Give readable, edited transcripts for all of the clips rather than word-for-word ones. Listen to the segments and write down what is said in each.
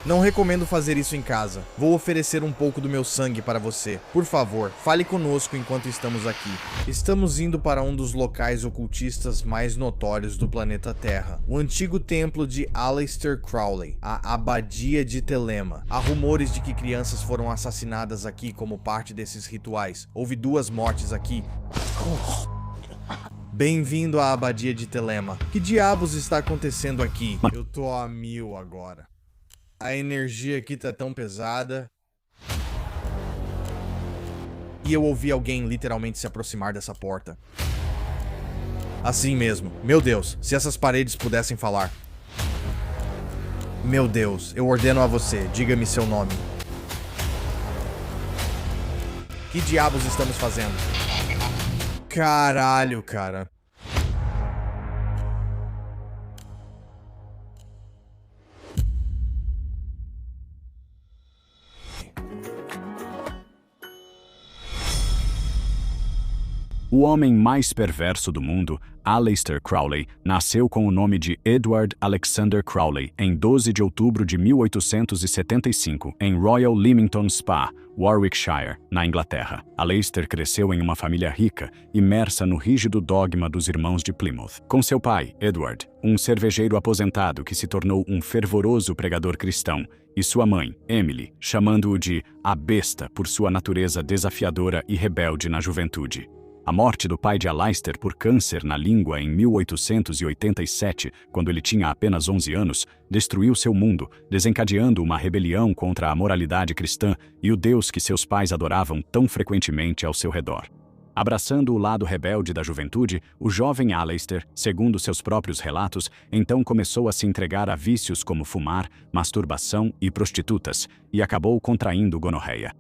Não recomendo fazer isso em casa. Vou oferecer um pouco do meu sangue para você. Por favor, fale conosco enquanto estamos aqui. Estamos indo para um dos locais ocultistas mais notórios do planeta Terra. O antigo templo de Aleister Crowley, a Abadia de Thelema. Há rumores de que crianças foram assassinadas aqui como parte desses rituais. Houve 2 mortes aqui. Bem-vindo à Abadia de Thelema. Que diabos está acontecendo aqui? Eu tô a 1000 agora. A energia aqui tá tão pesada. E eu ouvi alguém literalmente se aproximar dessa porta. Assim mesmo. Meu Deus, se essas paredes pudessem falar. Meu Deus, eu ordeno a você, diga-me seu nome. Que diabos estamos fazendo? Caralho, cara. O homem mais perverso do mundo, Aleister Crowley, nasceu com o nome de Edward Alexander Crowley em 12 de outubro de 1875, em Royal Leamington Spa, Warwickshire, na Inglaterra. Aleister cresceu em uma família rica, imersa no rígido dogma dos irmãos de Plymouth. Com seu pai, Edward, um cervejeiro aposentado que se tornou um fervoroso pregador cristão, e sua mãe, Emily, chamando-o de a besta por sua natureza desafiadora e rebelde na juventude. A morte do pai de Aleister por câncer na língua em 1887, quando ele tinha apenas 11 anos, destruiu seu mundo, desencadeando uma rebelião contra a moralidade cristã e o Deus que seus pais adoravam tão frequentemente ao seu redor. Abraçando o lado rebelde da juventude, o jovem Aleister, segundo seus próprios relatos, então começou a se entregar a vícios como fumar, masturbação e prostitutas, e acabou contraindo gonorreia.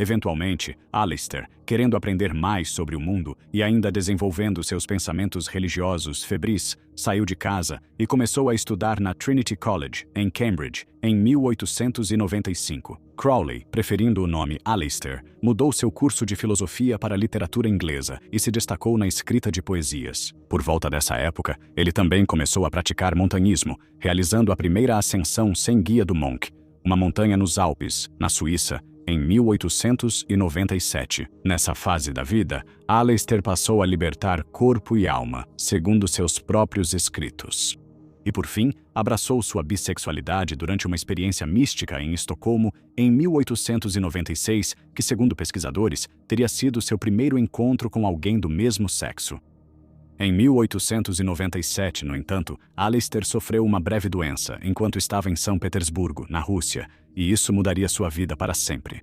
Eventualmente, Aleister, querendo aprender mais sobre o mundo e ainda desenvolvendo seus pensamentos religiosos febris, saiu de casa e começou a estudar na Trinity College, em Cambridge, em 1895. Crowley, preferindo o nome Aleister, mudou seu curso de filosofia para literatura inglesa e se destacou na escrita de poesias. Por volta dessa época, ele também começou a praticar montanhismo, realizando a primeira ascensão sem guia do Monk, uma montanha nos Alpes, na Suíça, em 1897. Nessa fase da vida, Aleister passou a libertar corpo e alma, segundo seus próprios escritos. E por fim, abraçou sua bissexualidade durante uma experiência mística em Estocolmo em 1896, que, segundo pesquisadores, teria sido seu primeiro encontro com alguém do mesmo sexo. Em 1897, no entanto, Aleister sofreu uma breve doença enquanto estava em São Petersburgo, na Rússia, e isso mudaria sua vida para sempre.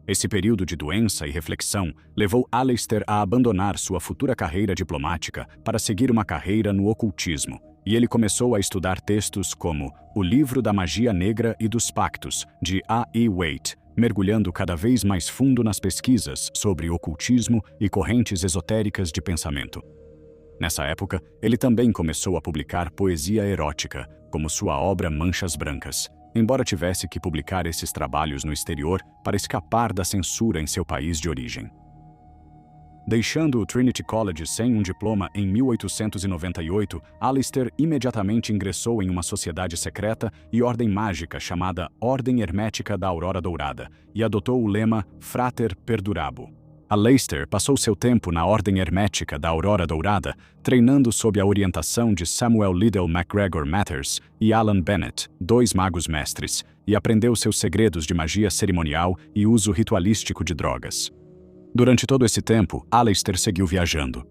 Esse período de doença e reflexão levou Aleister a abandonar sua futura carreira diplomática para seguir uma carreira no ocultismo, e ele começou a estudar textos como O Livro da Magia Negra e dos Pactos, de A. E. Waite, mergulhando cada vez mais fundo nas pesquisas sobre ocultismo e correntes esotéricas de pensamento. Nessa época, ele também começou a publicar poesia erótica, como sua obra Manchas Brancas, embora tivesse que publicar esses trabalhos no exterior para escapar da censura em seu país de origem. Deixando o Trinity College sem um diploma em 1898, Aleister imediatamente ingressou em uma sociedade secreta e ordem mágica chamada Ordem Hermética da Aurora Dourada e adotou o lema Frater Perdurabo. Aleister passou seu tempo na Ordem Hermética da Aurora Dourada, treinando sob a orientação de Samuel Liddell MacGregor Mathers e Alan Bennett, 2 magos mestres, e aprendeu seus segredos de magia cerimonial e uso ritualístico de drogas. Durante todo esse tempo, Aleister seguiu viajando.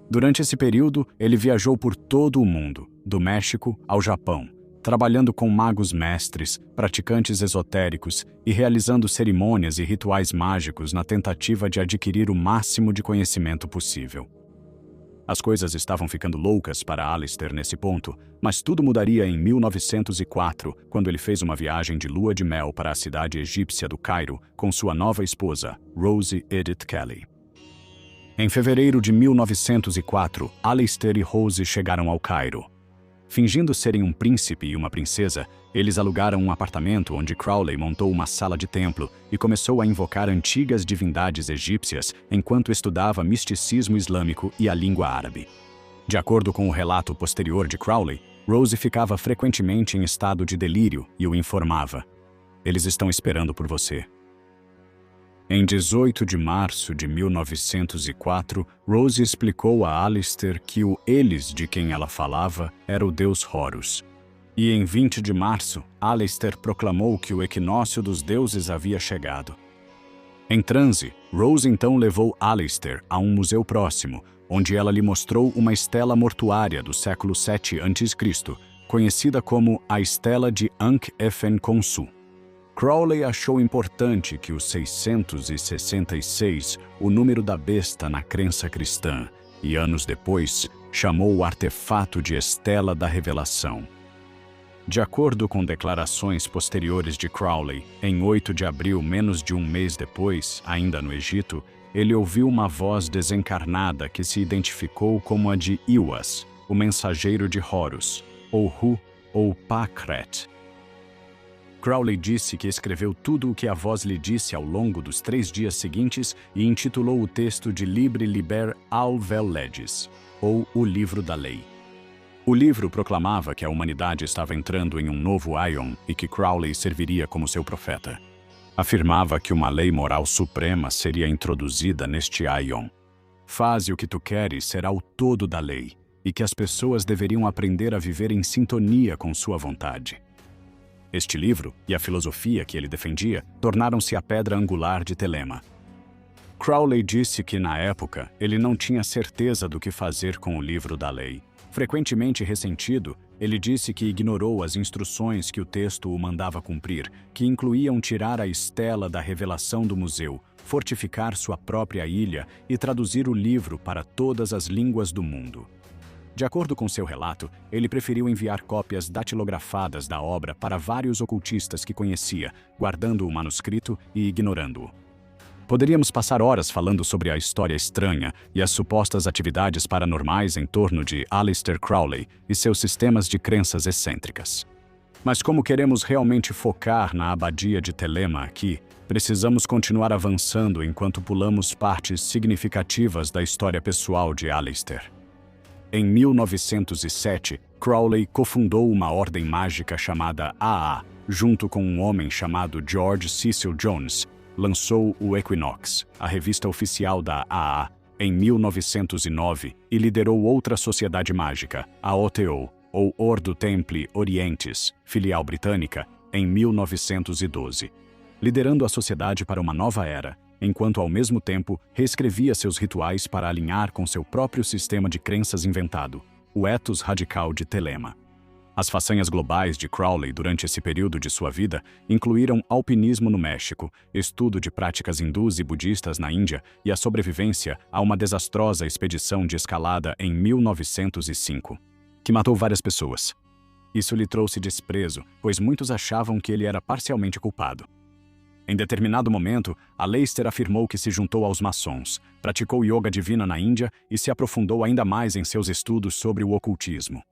Durante esse período, ele viajou por todo o mundo, do México ao Japão, trabalhando com magos mestres, praticantes esotéricos e realizando cerimônias e rituais mágicos na tentativa de adquirir o máximo de conhecimento possível. As coisas estavam ficando loucas para Aleister nesse ponto, mas tudo mudaria em 1904, quando ele fez uma viagem de lua de mel para a cidade egípcia do Cairo com sua nova esposa, Rosie Edith Kelly. Em fevereiro de 1904, Aleister e Rosie chegaram ao Cairo. Fingindo serem um príncipe e uma princesa, eles alugaram um apartamento onde Crowley montou uma sala de templo e começou a invocar antigas divindades egípcias enquanto estudava misticismo islâmico e a língua árabe. De acordo com o relato posterior de Crowley, Rose ficava frequentemente em estado de delírio e o informava: "Eles estão esperando por você." Em 18 de março de 1904, Rose explicou a Alistair que o eles de quem ela falava era o deus Horus. E em 20 de março, Alistair proclamou que o equinócio dos deuses havia chegado. Em transe, Rose então levou Alistair a um museu próximo, onde ela lhe mostrou uma estela mortuária do século VII a.C., conhecida como a Estela de Ankh-Efen-Khonsu. Crowley achou importante que o 666, o número da besta na crença cristã, e anos depois, chamou o artefato de Estela da Revelação. De acordo com declarações posteriores de Crowley, em 8 de abril, menos de um mês depois, ainda no Egito, ele ouviu uma voz desencarnada que se identificou como a de Iwas, o mensageiro de Horus, ou Hu, ou Pakret. Crowley disse que escreveu tudo o que a voz lhe disse ao longo dos 3 dias seguintes e intitulou o texto de Libre Liber Alvel Legis, ou O Livro da Lei. O livro proclamava que a humanidade estava entrando em um novo Aion e que Crowley serviria como seu profeta. Afirmava que uma lei moral suprema seria introduzida neste Aion. Faze o que tu queres será o todo da lei, e que as pessoas deveriam aprender a viver em sintonia com sua vontade. Este livro, e a filosofia que ele defendia, tornaram-se a pedra angular de Telema. Crowley disse que, na época, ele não tinha certeza do que fazer com o livro da lei. Frequentemente ressentido, ele disse que ignorou as instruções que o texto o mandava cumprir, que incluíam tirar a estela da revelação do museu, fortificar sua própria ilha e traduzir o livro para todas as línguas do mundo. De acordo com seu relato, ele preferiu enviar cópias datilografadas da obra para vários ocultistas que conhecia, guardando o manuscrito e ignorando-o. Poderíamos passar horas falando sobre a história estranha e as supostas atividades paranormais em torno de Aleister Crowley e seus sistemas de crenças excêntricas. Mas como queremos realmente focar na abadia de Telema aqui, precisamos continuar avançando enquanto pulamos partes significativas da história pessoal de Aleister. Em 1907, Crowley cofundou uma ordem mágica chamada AA, junto com um homem chamado George Cecil Jones. Lançou o Equinox, a revista oficial da AA, em 1909 e liderou outra sociedade mágica, a OTO, ou Ordo Templi Orientis, filial britânica, em 1912, liderando a sociedade para uma nova era, enquanto ao mesmo tempo reescrevia seus rituais para alinhar com seu próprio sistema de crenças inventado, o ethos radical de Telema. As façanhas globais de Crowley durante esse período de sua vida incluíram alpinismo no México, estudo de práticas hindus e budistas na Índia e a sobrevivência a uma desastrosa expedição de escalada em 1905, que matou várias pessoas. Isso lhe trouxe desprezo, pois muitos achavam que ele era parcialmente culpado. Em determinado momento, Aleister afirmou que se juntou aos maçons, praticou yoga divina na Índia e se aprofundou ainda mais em seus estudos sobre o ocultismo.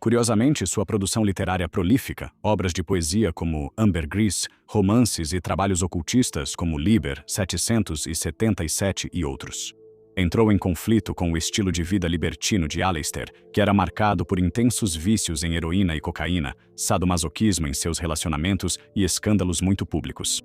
Curiosamente, sua produção literária prolífica, obras de poesia como Ambergris, romances e trabalhos ocultistas como Liber 777 e outros, entrou em conflito com o estilo de vida libertino de Aleister, que era marcado por intensos vícios em heroína e cocaína, sadomasoquismo em seus relacionamentos e escândalos muito públicos.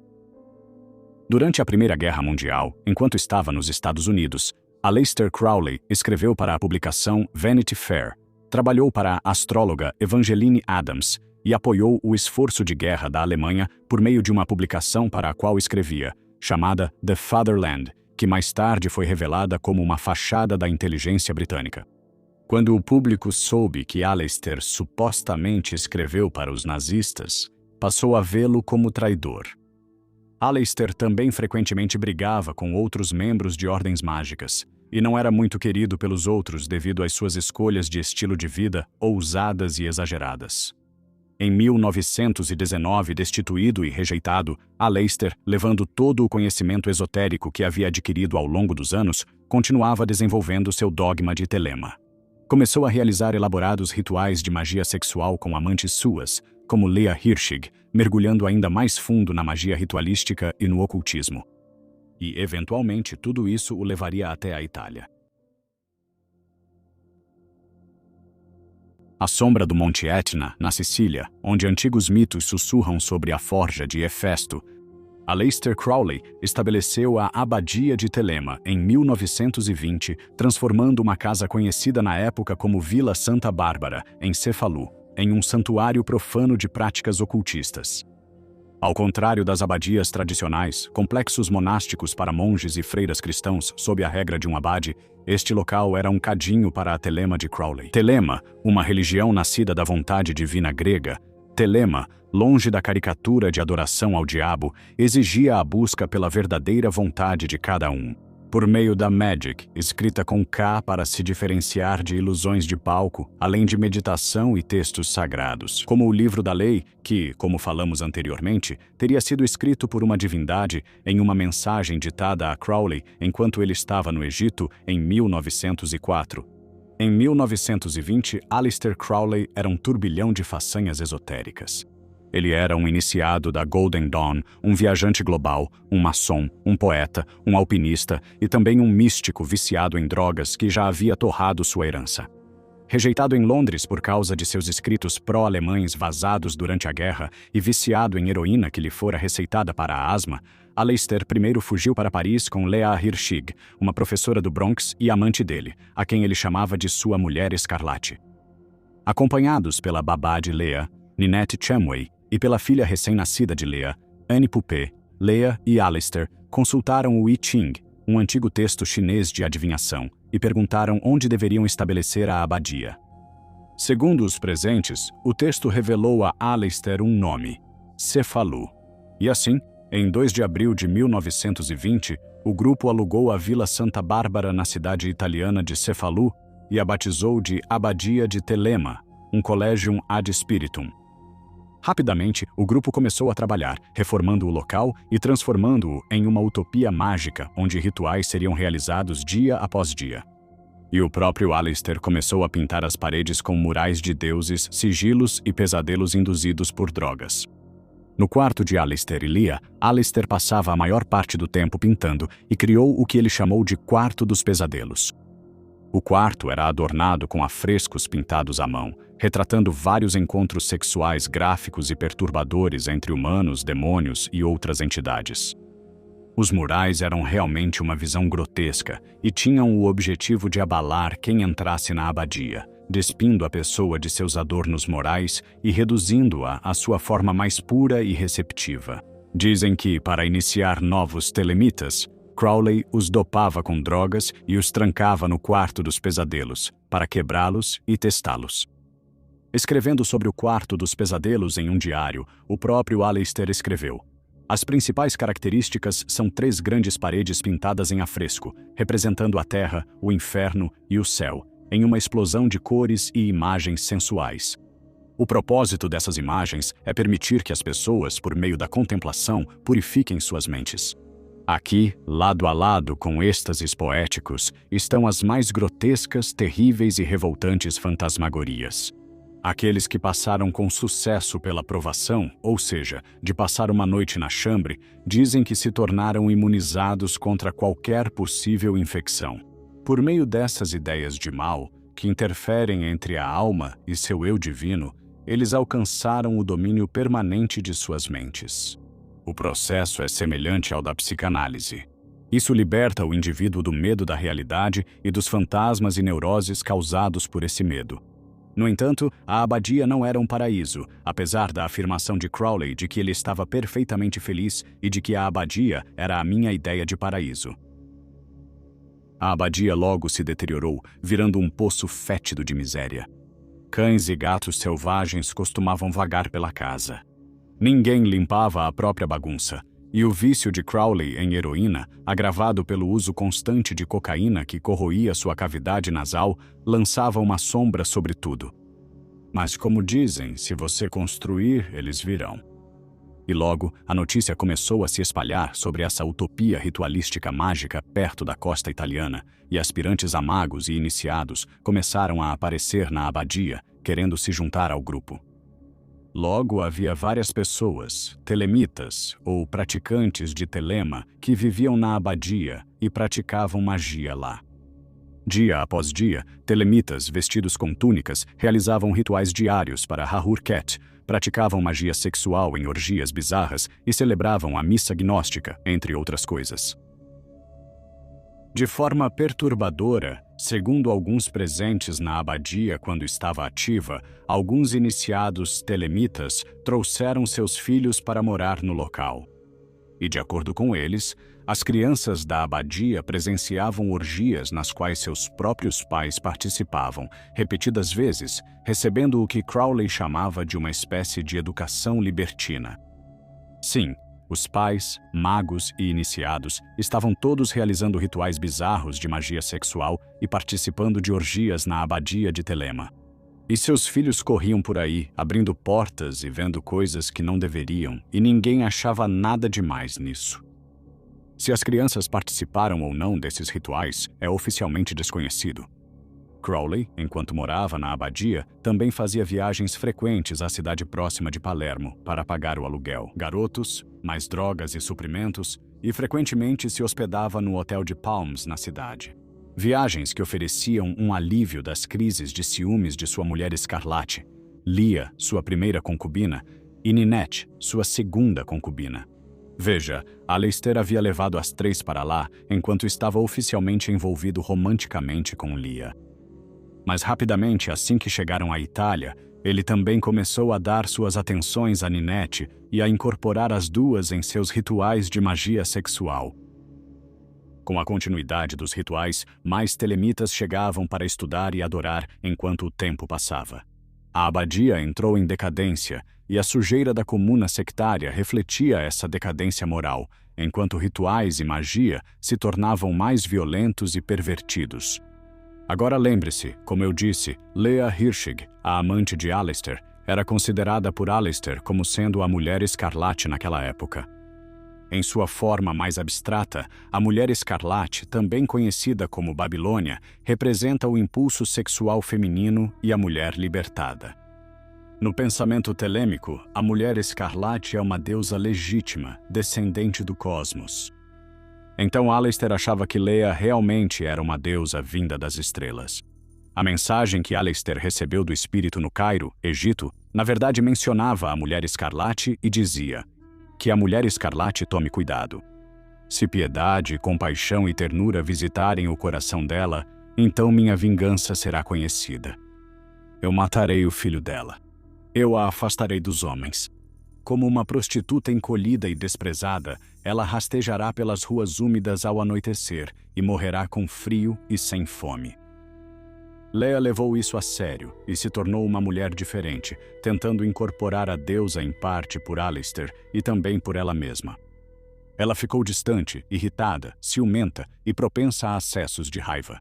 Durante a Primeira Guerra Mundial, enquanto estava nos Estados Unidos, Aleister Crowley escreveu para a publicação Vanity Fair, trabalhou para a astróloga Evangeline Adams e apoiou o esforço de guerra da Alemanha por meio de uma publicação para a qual escrevia, chamada The Fatherland, que mais tarde foi revelada como uma fachada da inteligência britânica. Quando o público soube que Aleister supostamente escreveu para os nazistas, passou a vê-lo como traidor. Aleister também frequentemente brigava com outros membros de ordens mágicas, e não era muito querido pelos outros devido às suas escolhas de estilo de vida ousadas e exageradas. Em 1919, destituído e rejeitado, Aleister, levando todo o conhecimento esotérico que havia adquirido ao longo dos anos, continuava desenvolvendo seu dogma de Telema. Começou a realizar elaborados rituais de magia sexual com amantes suas, como Leah Hirschig, mergulhando ainda mais fundo na magia ritualística e no ocultismo. E, eventualmente, tudo isso o levaria até a Itália. à sombra do Monte Etna, na Sicília, onde antigos mitos sussurram sobre a forja de Hefesto, Aleister Crowley estabeleceu a Abadia de Telema em 1920, transformando uma casa conhecida na época como Vila Santa Bárbara, em Cefalù, em um santuário profano de práticas ocultistas. Ao contrário das abadias tradicionais, complexos monásticos para monges e freiras cristãos sob a regra de um abade, este local era um cadinho para a Telema de Crowley. Telema, uma religião nascida da vontade divina grega, Telema, longe da caricatura de adoração ao diabo, exigia a busca pela verdadeira vontade de cada um. Por meio da Magic, escrita com K para se diferenciar de ilusões de palco, além de meditação e textos sagrados, como o Livro da Lei, que, como falamos anteriormente, teria sido escrito por uma divindade em uma mensagem ditada a Crowley enquanto ele estava no Egito em 1904. Em 1920, Aleister Crowley era um turbilhão de façanhas esotéricas. Ele era um iniciado da Golden Dawn, um viajante global, um maçom, um poeta, um alpinista e também um místico viciado em drogas que já havia torrado sua herança. Rejeitado em Londres por causa de seus escritos pró-alemães vazados durante a guerra e viciado em heroína que lhe fora receitada para a asma, Aleister primeiro fugiu para Paris com Leah Hirschig, uma professora do Bronx e amante dele, a quem ele chamava de sua mulher escarlate. Acompanhados pela babá de Leah, Ninette Chamway, e pela filha recém-nascida de Leah, Annie Poupée, Leah e Aleister consultaram o I Ching, um antigo texto chinês de adivinhação, e perguntaram onde deveriam estabelecer a abadia. Segundo os presentes, o texto revelou a Aleister um nome, Cefalù. E assim, em 2 de abril de 1920, o grupo alugou a Vila Santa Bárbara na cidade italiana de Cefalù e a batizou de Abadia de Telema, um collegium ad spiritum. Rapidamente, o grupo começou a trabalhar, reformando o local e transformando-o em uma utopia mágica, onde rituais seriam realizados dia após dia. E o próprio Aleister começou a pintar as paredes com murais de deuses, sigilos e pesadelos induzidos por drogas. No quarto de Aleister e Leah, Aleister passava a maior parte do tempo pintando e criou o que ele chamou de Quarto dos Pesadelos. O quarto era adornado com afrescos pintados à mão, retratando vários encontros sexuais gráficos e perturbadores entre humanos, demônios e outras entidades. Os murais eram realmente uma visão grotesca e tinham o objetivo de abalar quem entrasse na abadia, despindo a pessoa de seus adornos morais e reduzindo-a à sua forma mais pura e receptiva. Dizem que, para iniciar novos telemitas, Crowley os dopava com drogas e os trancava no quarto dos pesadelos, para quebrá-los e testá-los. Escrevendo sobre o quarto dos pesadelos em um diário, o próprio Aleister escreveu: as principais características são 3 grandes paredes pintadas em afresco, representando a terra, o inferno e o céu, em uma explosão de cores e imagens sensuais. O propósito dessas imagens é permitir que as pessoas, por meio da contemplação, purifiquem suas mentes. Aqui, lado a lado com êxtases poéticos, estão as mais grotescas, terríveis e revoltantes fantasmagorias. Aqueles que passaram com sucesso pela provação, ou seja, de passar uma noite na chambre, dizem que se tornaram imunizados contra qualquer possível infecção. Por meio dessas ideias de mal, que interferem entre a alma e seu eu divino, eles alcançaram o domínio permanente de suas mentes. O processo é semelhante ao da psicanálise. Isso liberta o indivíduo do medo da realidade e dos fantasmas e neuroses causados por esse medo. No entanto, a abadia não era um paraíso, apesar da afirmação de Crowley de que ele estava perfeitamente feliz e de que a abadia era a minha ideia de paraíso. A abadia logo se deteriorou, virando um poço fétido de miséria. Cães e gatos selvagens costumavam vagar pela casa. Ninguém limpava a própria bagunça, e o vício de Crowley em heroína, agravado pelo uso constante de cocaína que corroía sua cavidade nasal, lançava uma sombra sobre tudo. Mas como dizem, se você construir, eles virão. E logo, a notícia começou a se espalhar sobre essa utopia ritualística mágica perto da costa italiana, e aspirantes a magos e iniciados começaram a aparecer na abadia, querendo se juntar ao grupo. Logo havia várias pessoas, telemitas ou praticantes de telema, que viviam na abadia e praticavam magia lá. Dia após dia, telemitas vestidos com túnicas realizavam rituais diários para Hahur-Ket, praticavam magia sexual em orgias bizarras e celebravam a missa gnóstica, entre outras coisas. De forma perturbadora, segundo alguns presentes na abadia quando estava ativa, alguns iniciados telemitas trouxeram seus filhos para morar no local. E, de acordo com eles, as crianças da abadia presenciavam orgias nas quais seus próprios pais participavam, repetidas vezes, recebendo o que Crowley chamava de uma espécie de educação libertina. Sim, os pais, magos e iniciados estavam todos realizando rituais bizarros de magia sexual e participando de orgias na abadia de Thelema. E seus filhos corriam por aí, abrindo portas e vendo coisas que não deveriam, e ninguém achava nada demais nisso. Se as crianças participaram ou não desses rituais é oficialmente desconhecido. Crowley, enquanto morava na abadia, também fazia viagens frequentes à cidade próxima de Palermo para pagar o aluguel, garotos, mais drogas e suprimentos, e frequentemente se hospedava no hotel de Palms na cidade. Viagens que ofereciam um alívio das crises de ciúmes de sua mulher Escarlate, Lia, sua primeira concubina, e Ninette, sua segunda concubina. Veja, Aleister havia levado as três para lá enquanto estava oficialmente envolvido romanticamente com Lia. Mas rapidamente, assim que chegaram à Itália, ele também começou a dar suas atenções a Ninette e a incorporar as duas em seus rituais de magia sexual. Com a continuidade dos rituais, mais telemitas chegavam para estudar e adorar enquanto o tempo passava. A abadia entrou em decadência e a sujeira da comuna sectária refletia essa decadência moral, enquanto rituais e magia se tornavam mais violentos e pervertidos. Agora lembre-se, como eu disse, Lea Hirschig, a amante de Aleister, era considerada por Aleister como sendo a mulher escarlate naquela época. Em sua forma mais abstrata, a mulher escarlate, também conhecida como Babilônia, representa o impulso sexual feminino e a mulher libertada. No pensamento telêmico, a mulher escarlate é uma deusa legítima, descendente do cosmos. Então Aleister achava que Lea realmente era uma deusa vinda das estrelas. A mensagem que Aleister recebeu do espírito no Cairo, Egito, na verdade mencionava a mulher escarlate e dizia: que a mulher escarlate tome cuidado. Se piedade, compaixão e ternura visitarem o coração dela, então minha vingança será conhecida. Eu matarei o filho dela. Eu a afastarei dos homens. Como uma prostituta encolhida e desprezada, ela rastejará pelas ruas úmidas ao anoitecer e morrerá com frio e sem fome. Lea levou isso a sério e se tornou uma mulher diferente, tentando incorporar a deusa em parte por Aleister e também por ela mesma. Ela ficou distante, irritada, ciumenta e propensa a acessos de raiva.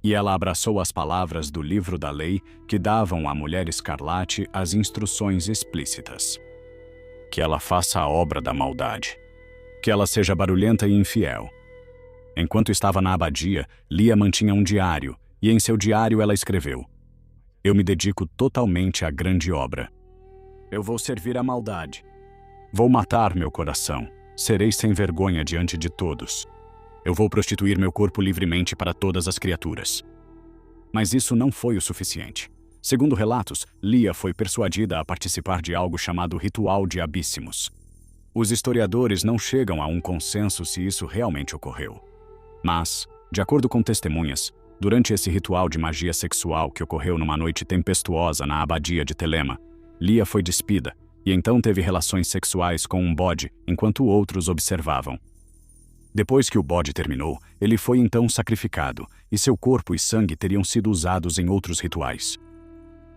E ela abraçou as palavras do livro da lei que davam à mulher escarlate as instruções explícitas. Que ela faça a obra da maldade. Que ela seja barulhenta e infiel. Enquanto estava na abadia, Lia mantinha um diário, e em seu diário ela escreveu: eu me dedico totalmente à grande obra. Eu vou servir à maldade. Vou matar meu coração. Serei sem vergonha diante de todos. Eu vou prostituir meu corpo livremente para todas as criaturas. Mas isso não foi o suficiente. Segundo relatos, Lia foi persuadida a participar de algo chamado Ritual de Abíssimos. Os historiadores não chegam a um consenso se isso realmente ocorreu. Mas, de acordo com testemunhas, durante esse ritual de magia sexual que ocorreu numa noite tempestuosa na abadia de Thelema, Lia foi despida e então teve relações sexuais com um bode enquanto outros observavam. Depois que o bode terminou, ele foi então sacrificado e seu corpo e sangue teriam sido usados em outros rituais.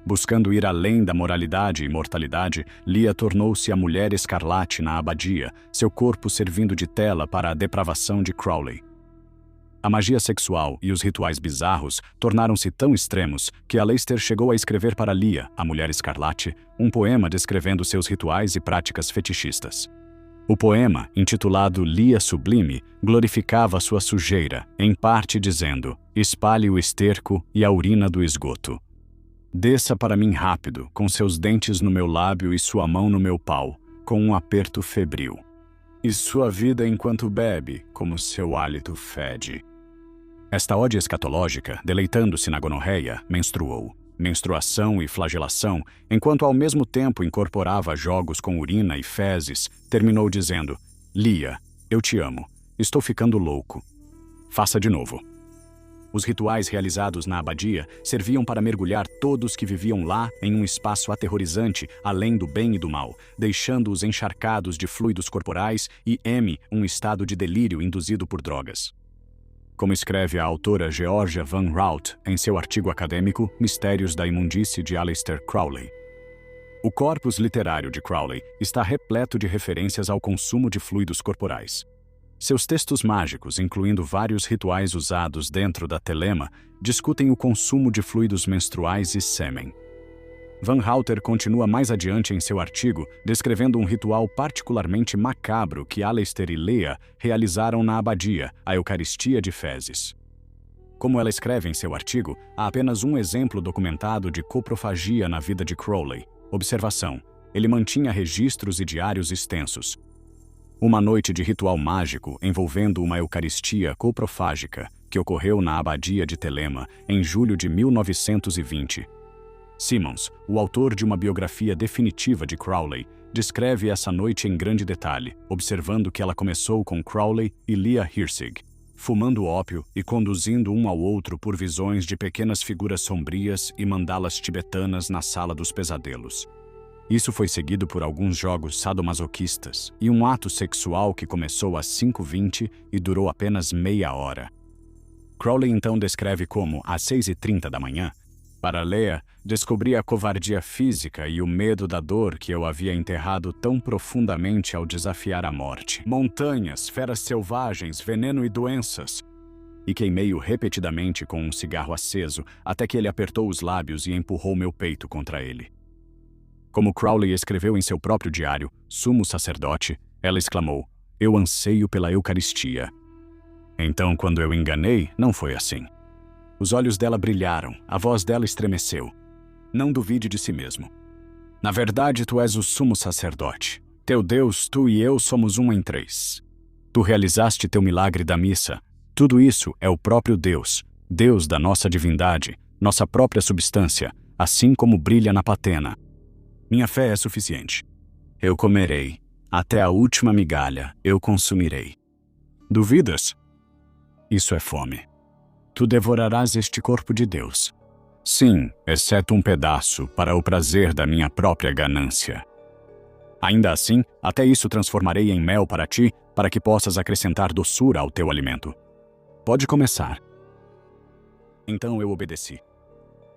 Buscando ir além da moralidade e mortalidade, Lia tornou-se a mulher escarlate na abadia, seu corpo servindo de tela para a depravação de Crowley. A magia sexual e os rituais bizarros tornaram-se tão extremos que Aleister chegou a escrever para Lia, a mulher escarlate, um poema descrevendo seus rituais e práticas fetichistas. O poema, intitulado Lia Sublime, glorificava sua sujeira, em parte dizendo: espalhe o esterco e a urina do esgoto. Desça para mim rápido, com seus dentes no meu lábio e sua mão no meu pau, com um aperto febril. E sua vida enquanto bebe, como seu hálito fede. Esta ode escatológica, deleitando-se na gonorreia, menstruou. Menstruação e flagelação, enquanto ao mesmo tempo incorporava jogos com urina e fezes, terminou dizendo: Lia, eu te amo. Estou ficando louco. Faça de novo. Os rituais realizados na abadia serviam para mergulhar todos que viviam lá em um espaço aterrorizante, além do bem e do mal, deixando-os encharcados de fluidos corporais e um estado de delírio induzido por drogas. Como escreve a autora Georgia Van Raut em seu artigo acadêmico Mistérios da Imundície de Aleister Crowley. O corpus literário de Crowley está repleto de referências ao consumo de fluidos corporais. Seus textos mágicos, incluindo vários rituais usados dentro da telema, discutem o consumo de fluidos menstruais e sêmen. Van Rauter continua mais adiante em seu artigo, descrevendo um ritual particularmente macabro que Aleister e Leah realizaram na abadia, a Eucaristia de Fezes. Como ela escreve em seu artigo, há apenas um exemplo documentado de coprofagia na vida de Crowley. Observação: ele mantinha registros e diários extensos. Uma noite de ritual mágico envolvendo uma Eucaristia coprofágica que ocorreu na abadia de Telema em julho de 1920. Simmons, o autor de uma biografia definitiva de Crowley, descreve essa noite em grande detalhe, observando que ela começou com Crowley e Leah Hirsig, fumando ópio e conduzindo um ao outro por visões de pequenas figuras sombrias e mandalas tibetanas na sala dos pesadelos. Isso foi seguido por alguns jogos sadomasoquistas e um ato sexual que começou às 5h20 e durou apenas meia hora. Crowley então descreve como, às 6h30 da manhã, para Leah, descobri a covardia física e o medo da dor que eu havia enterrado tão profundamente ao desafiar a morte. Montanhas, feras selvagens, veneno e doenças. E queimei-o repetidamente com um cigarro aceso, até que ele apertou os lábios e empurrou meu peito contra ele. Como Crowley escreveu em seu próprio diário, Sumo Sacerdote, ela exclamou: Eu anseio pela Eucaristia. Então, quando eu enganei, não foi assim. Os olhos dela brilharam, a voz dela estremeceu. Não duvide de si mesmo. Na verdade, tu és o sumo sacerdote. Teu Deus, tu e eu somos um em três. Tu realizaste teu milagre da missa. Tudo isso é o próprio Deus, Deus da nossa divindade, nossa própria substância, assim como brilha na patena. Minha fé é suficiente. Eu comerei. Até a última migalha eu consumirei. Duvidas? Isso é fome. Tu devorarás este corpo de Deus. Sim, exceto um pedaço, para o prazer da minha própria ganância. Ainda assim, até isso transformarei em mel para ti, para que possas acrescentar doçura ao teu alimento. Pode começar. Então eu obedeci.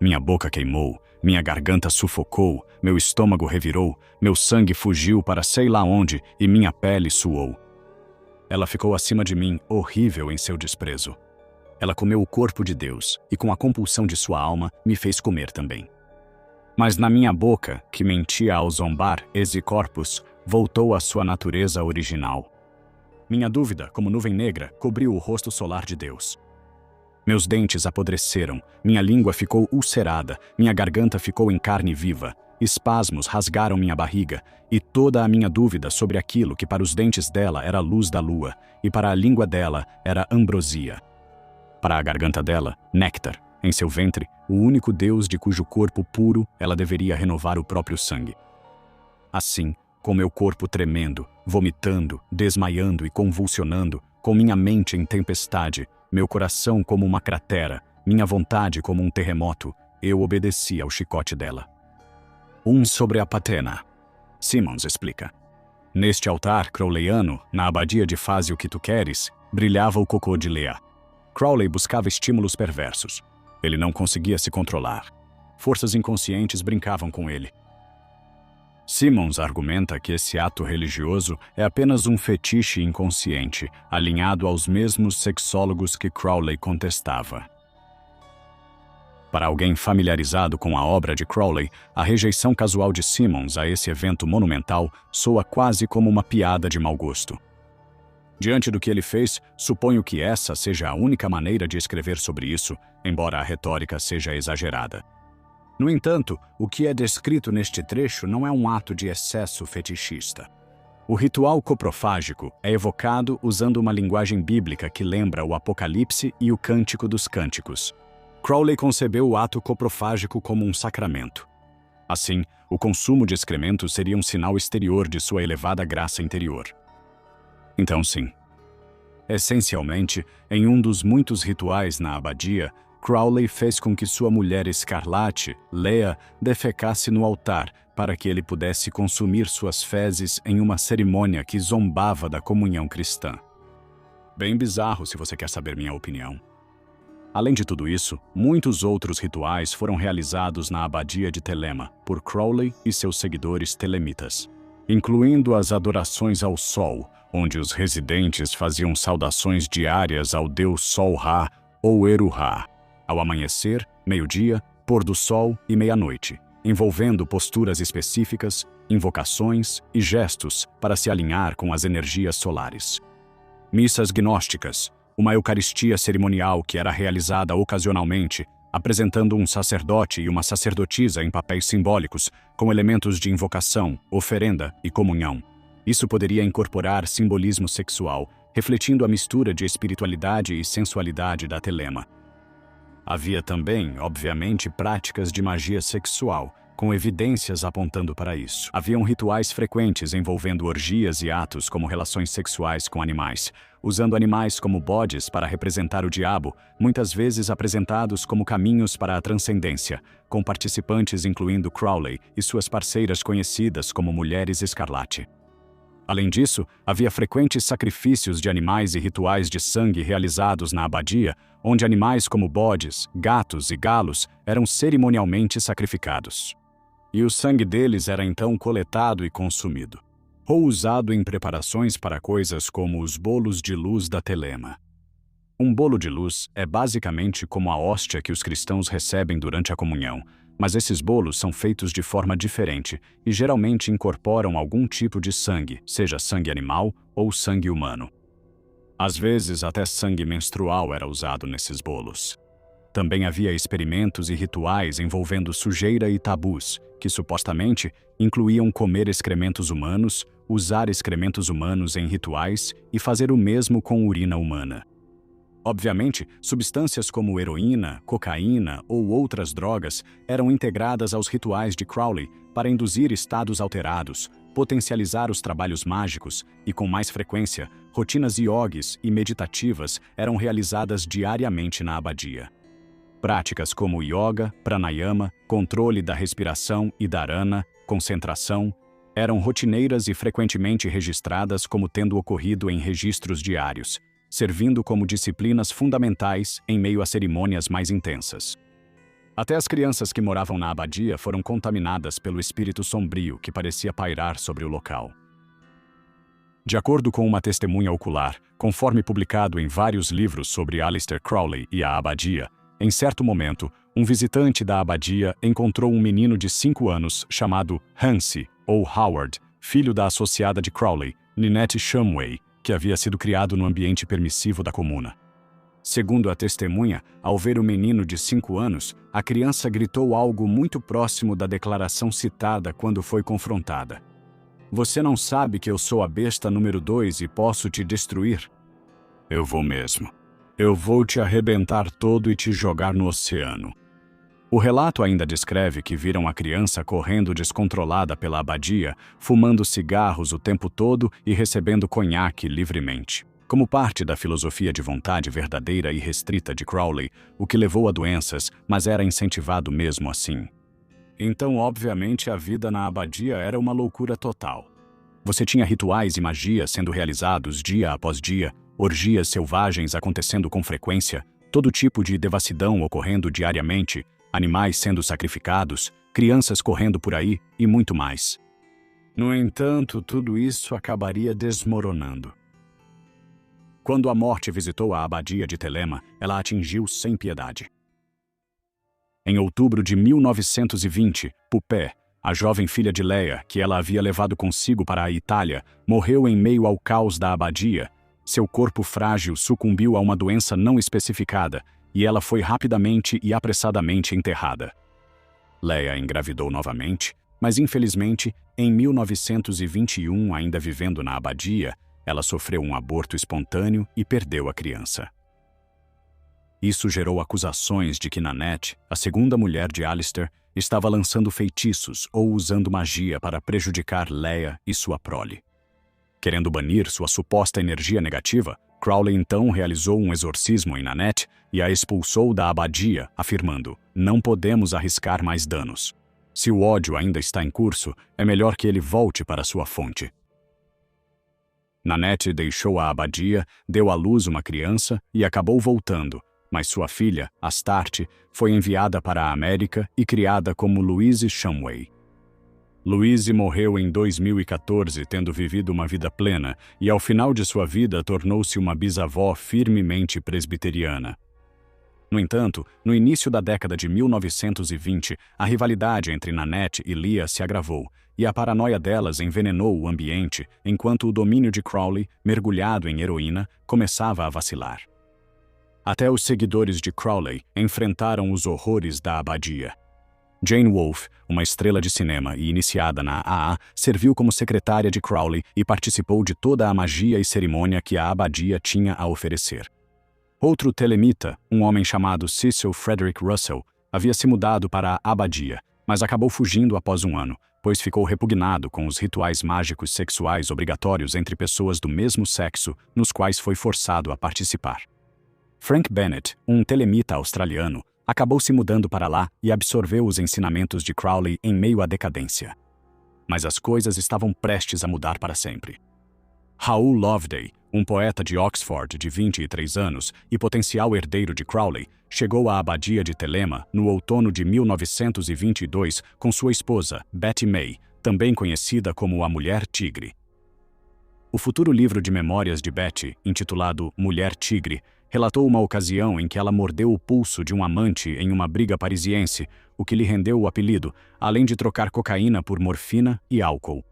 Minha boca queimou, minha garganta sufocou, meu estômago revirou, meu sangue fugiu para sei lá onde e minha pele suou. Ela ficou acima de mim, horrível em seu desprezo. Ela comeu o corpo de Deus e, com a compulsão de sua alma, me fez comer também. Mas na minha boca, que mentia ao zombar, esse corpus, voltou à sua natureza original. Minha dúvida, como nuvem negra, cobriu o rosto solar de Deus. Meus dentes apodreceram, minha língua ficou ulcerada, minha garganta ficou em carne viva, espasmos rasgaram minha barriga, e toda a minha dúvida sobre aquilo que para os dentes dela era a luz da lua, e para a língua dela era ambrosia. Para a garganta dela, néctar, em seu ventre, o único Deus de cujo corpo puro ela deveria renovar o próprio sangue. Assim, com meu corpo tremendo, vomitando, desmaiando e convulsionando, com minha mente em tempestade, meu coração como uma cratera, minha vontade como um terremoto, eu obedeci ao chicote dela. Sobre a patena. Simmons explica. Neste altar crowleyano, na abadia de Faze o que tu queres, brilhava o cocô de Leah. Crowley buscava estímulos perversos. Ele não conseguia se controlar. Forças inconscientes brincavam com ele. Simmons argumenta que esse ato religioso é apenas um fetiche inconsciente, alinhado aos mesmos sexólogos que Crowley contestava. Para alguém familiarizado com a obra de Crowley, a rejeição casual de Simmons a esse evento monumental soa quase como uma piada de mau gosto. Diante do que ele fez, suponho que essa seja a única maneira de escrever sobre isso, embora a retórica seja exagerada. No entanto, o que é descrito neste trecho não é um ato de excesso fetichista. O ritual coprofágico é evocado usando uma linguagem bíblica que lembra o Apocalipse e o Cântico dos Cânticos. Crowley concebeu o ato coprofágico como um sacramento. Assim, o consumo de excrementos seria um sinal exterior de sua elevada graça interior. Então, sim. Essencialmente, em um dos muitos rituais na abadia, Crowley fez com que sua mulher escarlate, Leah, defecasse no altar para que ele pudesse consumir suas fezes em uma cerimônia que zombava da comunhão cristã. Bem bizarro, se você quer saber minha opinião. Além de tudo isso, muitos outros rituais foram realizados na abadia de Thelema por Crowley e seus seguidores telemitas, incluindo as adorações ao sol, onde os residentes faziam saudações diárias ao deus Sol-Ra ou Eru-Ra, ao amanhecer, meio-dia, pôr do sol e meia-noite, envolvendo posturas específicas, invocações e gestos para se alinhar com as energias solares. Missas gnósticas, uma eucaristia cerimonial que era realizada ocasionalmente, apresentando um sacerdote e uma sacerdotisa em papéis simbólicos, com elementos de invocação, oferenda e comunhão. Isso poderia incorporar simbolismo sexual, refletindo a mistura de espiritualidade e sensualidade da Thelema. Havia também, obviamente, práticas de magia sexual, com evidências apontando para isso. Haviam rituais frequentes envolvendo orgias e atos como relações sexuais com animais, usando animais como bodes para representar o diabo, muitas vezes apresentados como caminhos para a transcendência, com participantes incluindo Crowley e suas parceiras conhecidas como Mulheres Escarlate. Além disso, havia frequentes sacrifícios de animais e rituais de sangue realizados na abadia, onde animais como bodes, gatos e galos eram cerimonialmente sacrificados. E o sangue deles era então coletado e consumido, ou usado em preparações para coisas como os bolos de luz da Thelema. Um bolo de luz é basicamente como a hóstia que os cristãos recebem durante a comunhão, mas esses bolos são feitos de forma diferente e geralmente incorporam algum tipo de sangue, seja sangue animal ou sangue humano. Às vezes, até sangue menstrual era usado nesses bolos. Também havia experimentos e rituais envolvendo sujeira e tabus, que supostamente incluíam comer excrementos humanos, usar excrementos humanos em rituais e fazer o mesmo com urina humana. Obviamente, substâncias como heroína, cocaína ou outras drogas eram integradas aos rituais de Crowley para induzir estados alterados, potencializar os trabalhos mágicos e, com mais frequência, rotinas iogues e meditativas eram realizadas diariamente na abadia. Práticas como yoga, pranayama, controle da respiração e dharana, concentração, eram rotineiras e frequentemente registradas como tendo ocorrido em registros diários, servindo como disciplinas fundamentais em meio a cerimônias mais intensas. Até as crianças que moravam na abadia foram contaminadas pelo espírito sombrio que parecia pairar sobre o local. De acordo com uma testemunha ocular, conforme publicado em vários livros sobre Aleister Crowley e a abadia, em certo momento, um visitante da abadia encontrou um menino de 5 anos chamado Hansi, ou Howard, filho da associada de Crowley, Ninette Shumway, que havia sido criado no ambiente permissivo da comuna. Segundo a testemunha, ao ver o menino de 5 anos, a criança gritou algo muito próximo da declaração citada quando foi confrontada. "Você não sabe que eu sou a besta número 2 e posso te destruir?" "Eu vou mesmo. Eu vou te arrebentar todo e te jogar no oceano." O relato ainda descreve que viram a criança correndo descontrolada pela abadia, fumando cigarros o tempo todo e recebendo conhaque livremente. Como parte da filosofia de vontade verdadeira e restrita de Crowley, o que levou a doenças, mas era incentivado mesmo assim. Então, obviamente, a vida na abadia era uma loucura total. Você tinha rituais e magia sendo realizados dia após dia, orgias selvagens acontecendo com frequência, todo tipo de devassidão ocorrendo diariamente, animais sendo sacrificados, crianças correndo por aí e muito mais. No entanto, tudo isso acabaria desmoronando. Quando a morte visitou a abadia de Thelema, ela a atingiu sem piedade. Em outubro de 1920, Pupé, a jovem filha de Leia, que ela havia levado consigo para a Itália, morreu em meio ao caos da abadia. Seu corpo frágil sucumbiu a uma doença não especificada e ela foi rapidamente e apressadamente enterrada. Leia engravidou novamente, mas infelizmente, em 1921, ainda vivendo na abadia, ela sofreu um aborto espontâneo e perdeu a criança. Isso gerou acusações de que Nanette, a segunda mulher de Alistair, estava lançando feitiços ou usando magia para prejudicar Leia e sua prole. Querendo banir sua suposta energia negativa, Crowley então realizou um exorcismo em Nanette e a expulsou da abadia, afirmando: "Não podemos arriscar mais danos. Se o ódio ainda está em curso, é melhor que ele volte para sua fonte." Nanette deixou a abadia, deu à luz uma criança e acabou voltando, mas sua filha, Astarte, foi enviada para a América e criada como Louise Shumway. Louise morreu em 2014, tendo vivido uma vida plena, e ao final de sua vida tornou-se uma bisavó firmemente presbiteriana. No entanto, no início da década de 1920, a rivalidade entre Nanette e Leah se agravou, e a paranoia delas envenenou o ambiente, enquanto o domínio de Crowley, mergulhado em heroína, começava a vacilar. Até os seguidores de Crowley enfrentaram os horrores da abadia. Jane Wolfe, uma estrela de cinema e iniciada na AA, serviu como secretária de Crowley e participou de toda a magia e cerimônia que a abadia tinha a oferecer. Outro telemita, um homem chamado Cecil Frederick Russell, havia se mudado para a abadia, mas acabou fugindo após um ano, pois ficou repugnado com os rituais mágicos sexuais obrigatórios entre pessoas do mesmo sexo, nos quais foi forçado a participar. Frank Bennett, um telemita australiano, acabou se mudando para lá e absorveu os ensinamentos de Crowley em meio à decadência. Mas as coisas estavam prestes a mudar para sempre. Hugh Loveday, um poeta de Oxford de 23 anos e potencial herdeiro de Crowley, chegou à abadia de Thelema no outono de 1922 com sua esposa, Betty May, também conhecida como a Mulher Tigre. O futuro livro de memórias de Betty, intitulado Mulher Tigre, relatou uma ocasião em que ela mordeu o pulso de um amante em uma briga parisiense, o que lhe rendeu o apelido, além de trocar cocaína por morfina e álcool.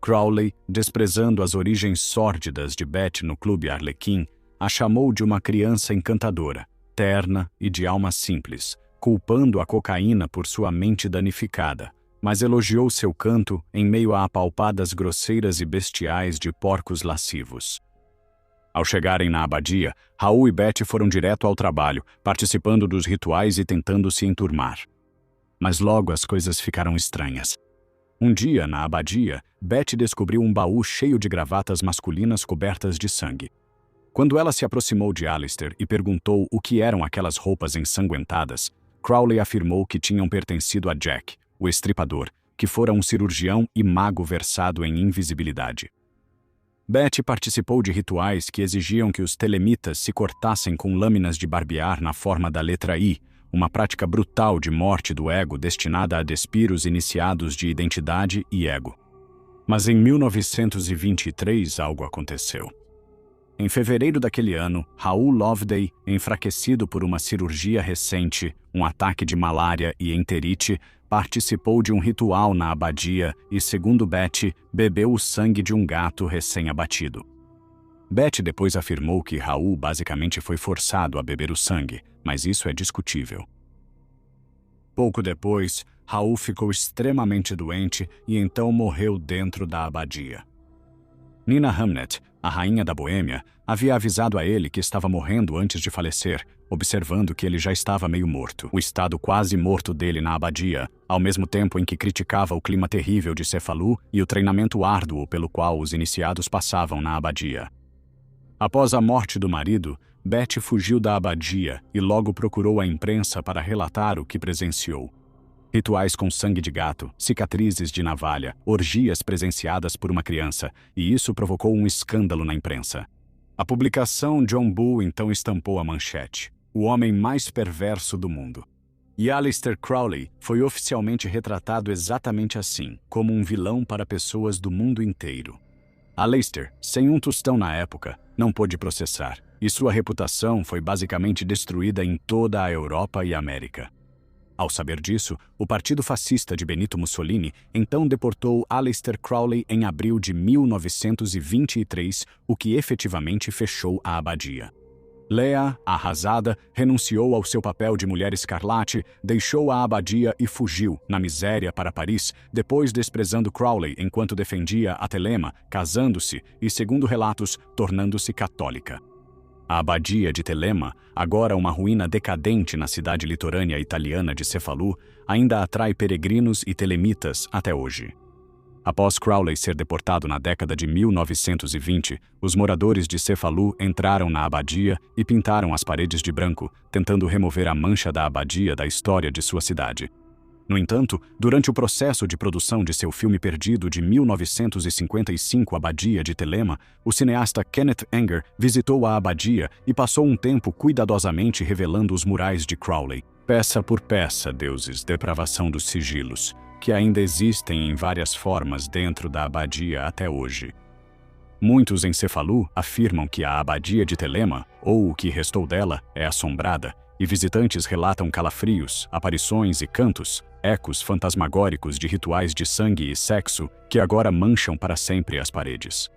Crowley, desprezando as origens sórdidas de Betty no Clube Arlequim, a chamou de uma criança encantadora, terna e de alma simples, culpando a cocaína por sua mente danificada, mas elogiou seu canto em meio a apalpadas grosseiras e bestiais de porcos lascivos. Ao chegarem na abadia, Raul e Betty foram direto ao trabalho, participando dos rituais e tentando se enturmar. Mas logo as coisas ficaram estranhas. Um dia, na abadia, Betty descobriu um baú cheio de gravatas masculinas cobertas de sangue. Quando ela se aproximou de Alistair e perguntou o que eram aquelas roupas ensanguentadas, Crowley afirmou que tinham pertencido a Jack, o estripador, que fora um cirurgião e mago versado em invisibilidade. Betty participou de rituais que exigiam que os telemitas se cortassem com lâminas de barbear na forma da letra I, uma prática brutal de morte do ego destinada a despir os iniciados de identidade e ego. Mas em 1923 algo aconteceu. Em fevereiro daquele ano, Hugh Loveday, enfraquecido por uma cirurgia recente, um ataque de malária e enterite, participou de um ritual na abadia e, segundo Betty, bebeu o sangue de um gato recém-abatido. Betty depois afirmou que Raul basicamente foi forçado a beber o sangue, mas isso é discutível. Pouco depois, Raul ficou extremamente doente e então morreu dentro da abadia. Nina Hamnet, a rainha da Boêmia, havia avisado a ele que estava morrendo antes de falecer, observando que ele já estava meio morto. O estado quase morto dele na abadia, ao mesmo tempo em que criticava o clima terrível de Cefalu e o treinamento árduo pelo qual os iniciados passavam na abadia. Após a morte do marido, Betty fugiu da abadia e logo procurou a imprensa para relatar o que presenciou. Rituais com sangue de gato, cicatrizes de navalha, orgias presenciadas por uma criança, e isso provocou um escândalo na imprensa. A publicação John Bull então estampou a manchete: o homem mais perverso do mundo. E Aleister Crowley foi oficialmente retratado exatamente assim, como um vilão para pessoas do mundo inteiro. Aleister, sem um tostão na época, não pôde processar, e sua reputação foi basicamente destruída em toda a Europa e América. Ao saber disso, o Partido Fascista de Benito Mussolini então deportou Aleister Crowley em abril de 1923, o que efetivamente fechou a abadia. Leah, arrasada, renunciou ao seu papel de Mulher Escarlate, deixou a abadia e fugiu, na miséria, para Paris, depois desprezando Crowley enquanto defendia a Telema, casando-se e, segundo relatos, tornando-se católica. A abadia de Telema, agora uma ruína decadente na cidade litorânea italiana de Cefalù, ainda atrai peregrinos e telemitas até hoje. Após Crowley ser deportado na década de 1920, os moradores de Cefalù entraram na abadia e pintaram as paredes de branco, tentando remover a mancha da abadia da história de sua cidade. No entanto, durante o processo de produção de seu filme perdido de 1955, Abadia de Telema, o cineasta Kenneth Anger visitou a abadia e passou um tempo cuidadosamente revelando os murais de Crowley. Peça por peça, deuses, depravação dos sigilos, que ainda existem em várias formas dentro da abadia até hoje. Muitos em Cefalù afirmam que a abadia de Telema, ou o que restou dela, é assombrada, e visitantes relatam calafrios, aparições e cantos, ecos fantasmagóricos de rituais de sangue e sexo que agora mancham para sempre as paredes.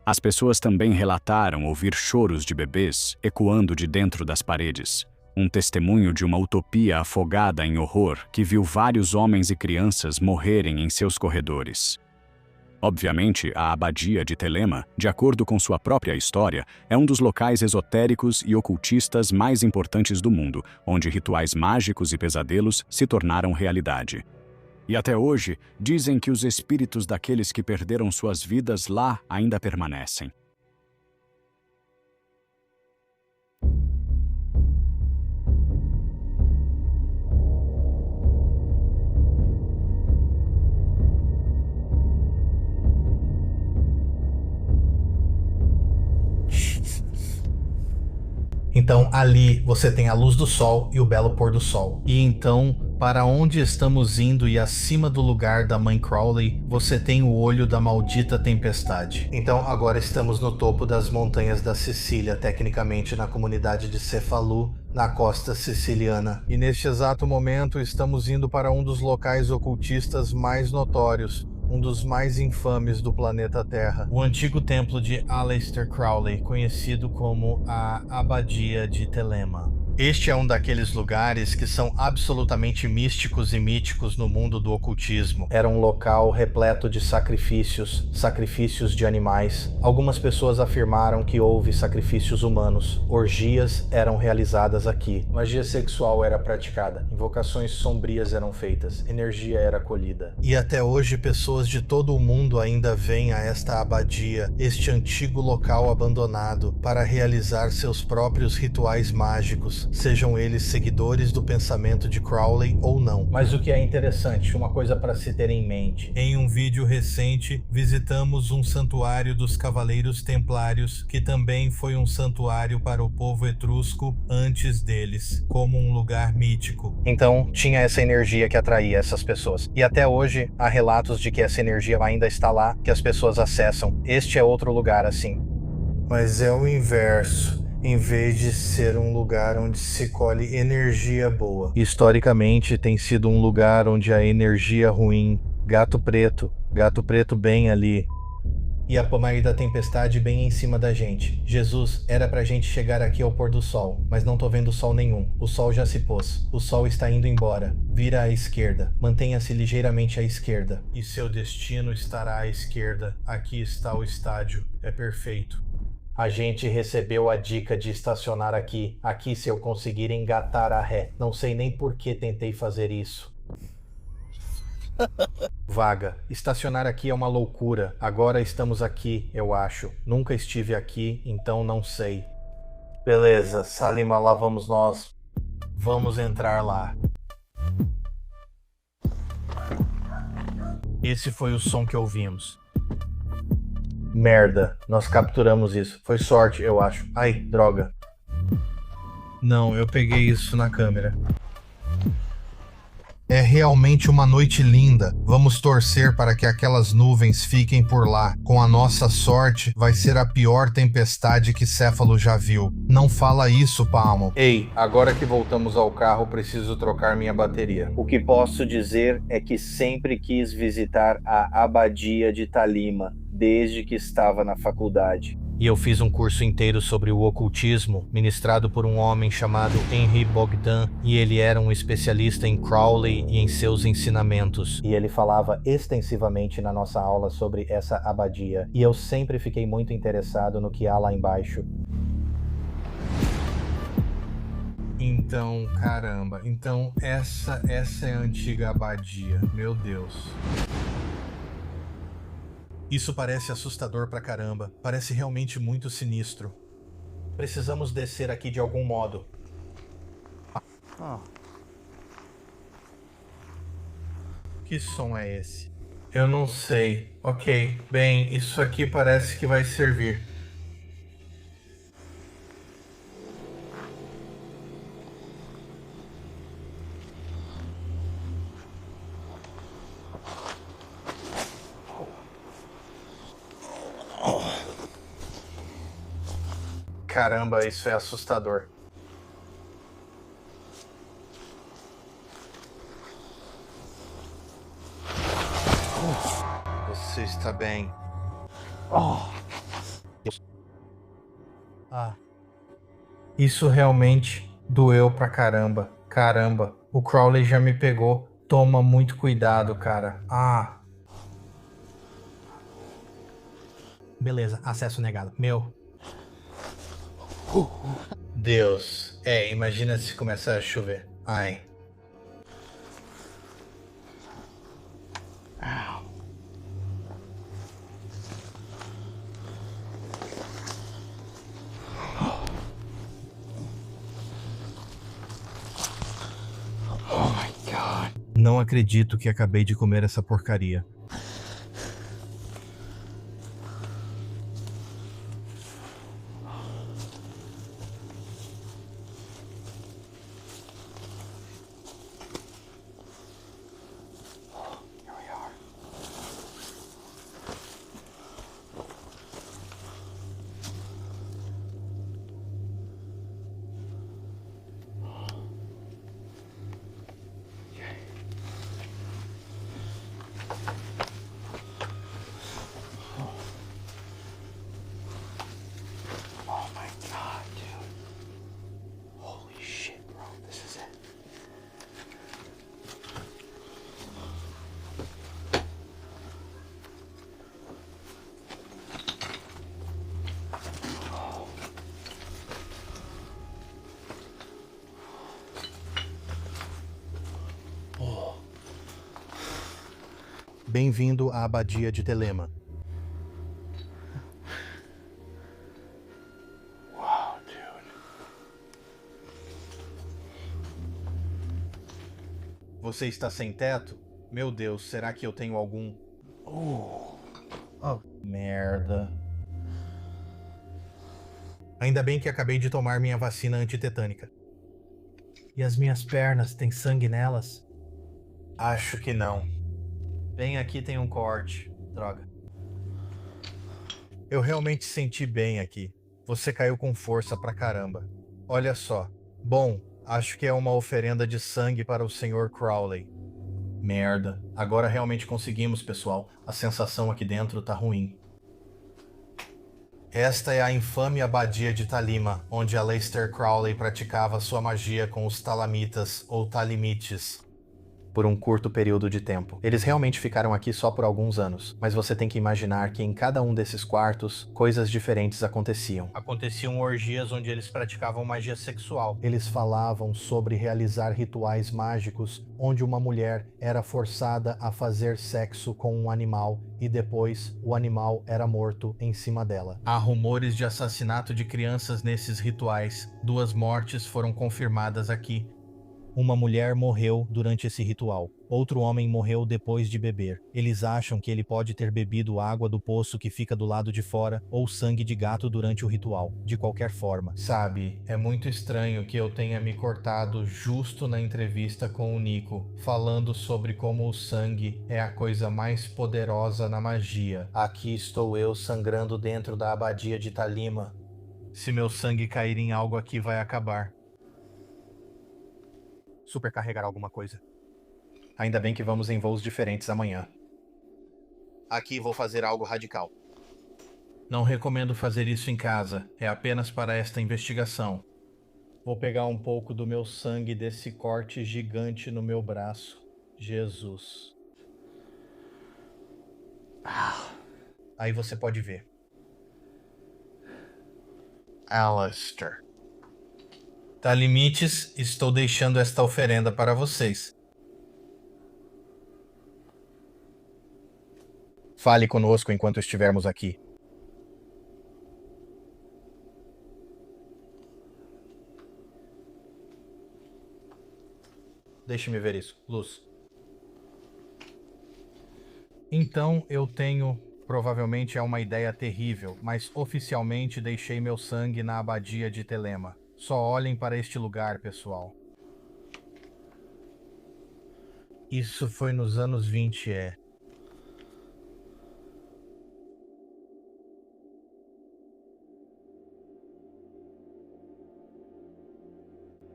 As pessoas também relataram ouvir choros de bebês ecoando de dentro das paredes, um testemunho de uma utopia afogada em horror que viu vários homens e crianças morrerem em seus corredores. Obviamente, a abadia de Telema, de acordo com sua própria história, é um dos locais esotéricos e ocultistas mais importantes do mundo, onde rituais mágicos e pesadelos se tornaram realidade. E até hoje, dizem que os espíritos daqueles que perderam suas vidas lá ainda permanecem. Então ali você tem a luz do sol e o belo pôr do sol. E então, para onde estamos indo e acima do lugar da mãe Crowley, você tem o olho da maldita tempestade. Então agora estamos no topo das montanhas da Sicília, tecnicamente na comunidade de Cefalù, na costa siciliana. E neste exato momento estamos indo para um dos locais ocultistas mais notórios, um dos mais infames do planeta Terra, o antigo templo de Aleister Crowley, conhecido como a Abadia de Telema. Este é um daqueles lugares que são absolutamente místicos e míticos no mundo do ocultismo. Era um local repleto de sacrifícios de animais. Algumas pessoas afirmaram que houve sacrifícios humanos. Orgias eram realizadas aqui. Magia sexual era praticada. Invocações sombrias eram feitas. Energia era colhida. E até hoje pessoas de todo o mundo ainda vêm a esta abadia, este antigo local abandonado, para realizar seus próprios rituais mágicos, sejam eles seguidores do pensamento de Crowley ou não. Mas o que é interessante, uma coisa para se ter em mente. Em um vídeo recente, visitamos um santuário dos Cavaleiros Templários, que também foi um santuário para o povo etrusco antes deles, como um lugar mítico. Então, tinha essa energia que atraía essas pessoas. E até hoje, há relatos de que essa energia ainda está lá, que as pessoas acessam. Este é outro lugar assim. Mas é o inverso. Em vez de ser um lugar onde se colhe energia boa. Historicamente tem sido um lugar onde a energia ruim, gato preto bem ali. E a pomar da tempestade bem em cima da gente. Jesus, era pra gente chegar aqui ao pôr do sol, mas não tô vendo sol nenhum. O sol já se pôs. O sol está indo embora. Vira à esquerda. Mantenha-se ligeiramente à esquerda. E seu destino estará à esquerda. Aqui está o estádio. É perfeito. A gente recebeu a dica de estacionar aqui. Aqui se eu conseguir engatar a ré. Não sei nem por que tentei fazer isso. Vaga. Estacionar aqui é uma loucura. Agora estamos aqui, eu acho. Nunca estive aqui, então não sei. Beleza, Salima, lá vamos nós. Vamos entrar lá. Esse foi o som que ouvimos. Merda, nós capturamos isso. Foi sorte, eu acho. Ai, droga. Não, eu peguei isso na câmera. É realmente uma noite linda. Vamos torcer para que aquelas nuvens fiquem por lá. Com a nossa sorte, vai ser a pior tempestade que Céfalo já viu. Não fala isso, Palmo. Ei, agora que voltamos ao carro, preciso trocar minha bateria. O que posso dizer é que sempre quis visitar a Abadia de Telema, desde que estava na faculdade. E eu fiz um curso inteiro sobre o ocultismo, ministrado por um homem chamado Henry Bogdan, e ele era um especialista em Crowley e em seus ensinamentos. E ele falava extensivamente na nossa aula sobre essa abadia, e eu sempre fiquei muito interessado no que há lá embaixo. Então, caramba, então essa é a antiga abadia, meu Deus. Isso parece assustador pra caramba, parece realmente muito sinistro. Precisamos descer aqui de algum modo. Que som é esse? Eu não sei. Ok, bem, isso aqui parece que vai servir. Caramba, isso é assustador. Você está bem? Isso realmente doeu pra caramba. Caramba, o Crowley já me pegou. Toma muito cuidado, cara. Beleza, acesso negado. Meu. Deus. Imagina se começar a chover. Ai. Não acredito que acabei de comer essa porcaria. Bem-vindo à Abadia de Telema. Você está sem teto? Meu Deus, será que eu tenho algum... merda. Ainda bem que acabei de tomar minha vacina antitetânica. E as minhas pernas, têm sangue nelas? Acho que não. Bem, aqui tem um corte. Droga. Eu realmente senti bem aqui. Você caiu com força pra caramba. Olha só. Bom, acho que é uma oferenda de sangue para o Sr. Crowley. Merda. Agora realmente conseguimos, pessoal. A sensação aqui dentro tá ruim. Esta é a infame abadia de Talima, onde Aleister Crowley praticava sua magia com os Talamitas ou Talimites por um curto período de tempo. Eles realmente ficaram aqui só por alguns anos, mas você tem que imaginar que em cada um desses quartos, coisas diferentes aconteciam. Aconteciam orgias onde eles praticavam magia sexual. Eles falavam sobre realizar rituais mágicos onde uma mulher era forçada a fazer sexo com um animal e depois o animal era morto em cima dela. Há rumores de assassinato de crianças nesses rituais. 2 mortes foram confirmadas aqui. Uma mulher morreu durante esse ritual. Outro homem morreu depois de beber. Eles acham que ele pode ter bebido água do poço que fica do lado de fora ou sangue de gato durante o ritual. De qualquer forma. Sabe, é muito estranho que eu tenha me cortado justo na entrevista com o Nico, falando sobre como o sangue é a coisa mais poderosa na magia. Aqui estou eu sangrando dentro da abadia de Talima. Se meu sangue cair em algo aqui, vai acabar. Supercarregar alguma coisa. Ainda bem que vamos em voos diferentes amanhã. Aqui vou fazer algo radical. Não recomendo fazer isso em casa, é apenas para esta investigação. Vou pegar um pouco do meu sangue desse corte gigante no meu braço. Jesus. Aí você pode ver. Alistair. Tá limites, estou deixando esta oferenda para vocês. Fale conosco enquanto estivermos aqui. Deixe-me ver isso. Luz. Então eu tenho... Provavelmente é uma ideia terrível, mas oficialmente deixei meu sangue na abadia de Telema. Só olhem para este lugar, pessoal. Isso foi nos anos 20,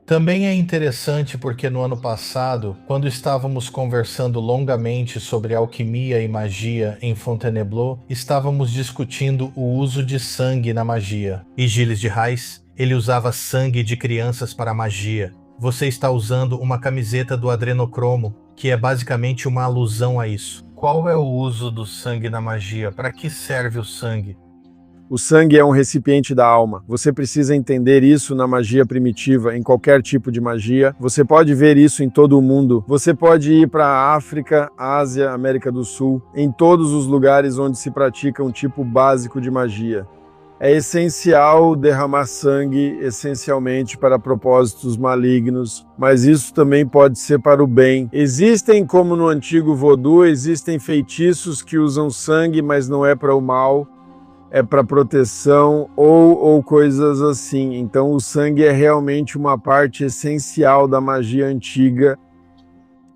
Também é interessante porque no ano passado, quando estávamos conversando longamente sobre alquimia e magia em Fontainebleau, estávamos discutindo o uso de sangue na magia. E Gilles de Rais, ele usava sangue de crianças para magia. Você está usando uma camiseta do adrenocromo, que é basicamente uma alusão a isso. Qual é o uso do sangue na magia? Para que serve o sangue? O sangue é um recipiente da alma. Você precisa entender isso na magia primitiva, em qualquer tipo de magia. Você pode ver isso em todo o mundo. Você pode ir para a África, Ásia, América do Sul, em todos os lugares onde se pratica um tipo básico de magia. É essencial derramar sangue, essencialmente para propósitos malignos, mas isso também pode ser para o bem. Existem, como no antigo voodoo, existem feitiços que usam sangue, mas não é para o mal. É para proteção ou coisas assim. Então o sangue é realmente uma parte essencial da magia antiga.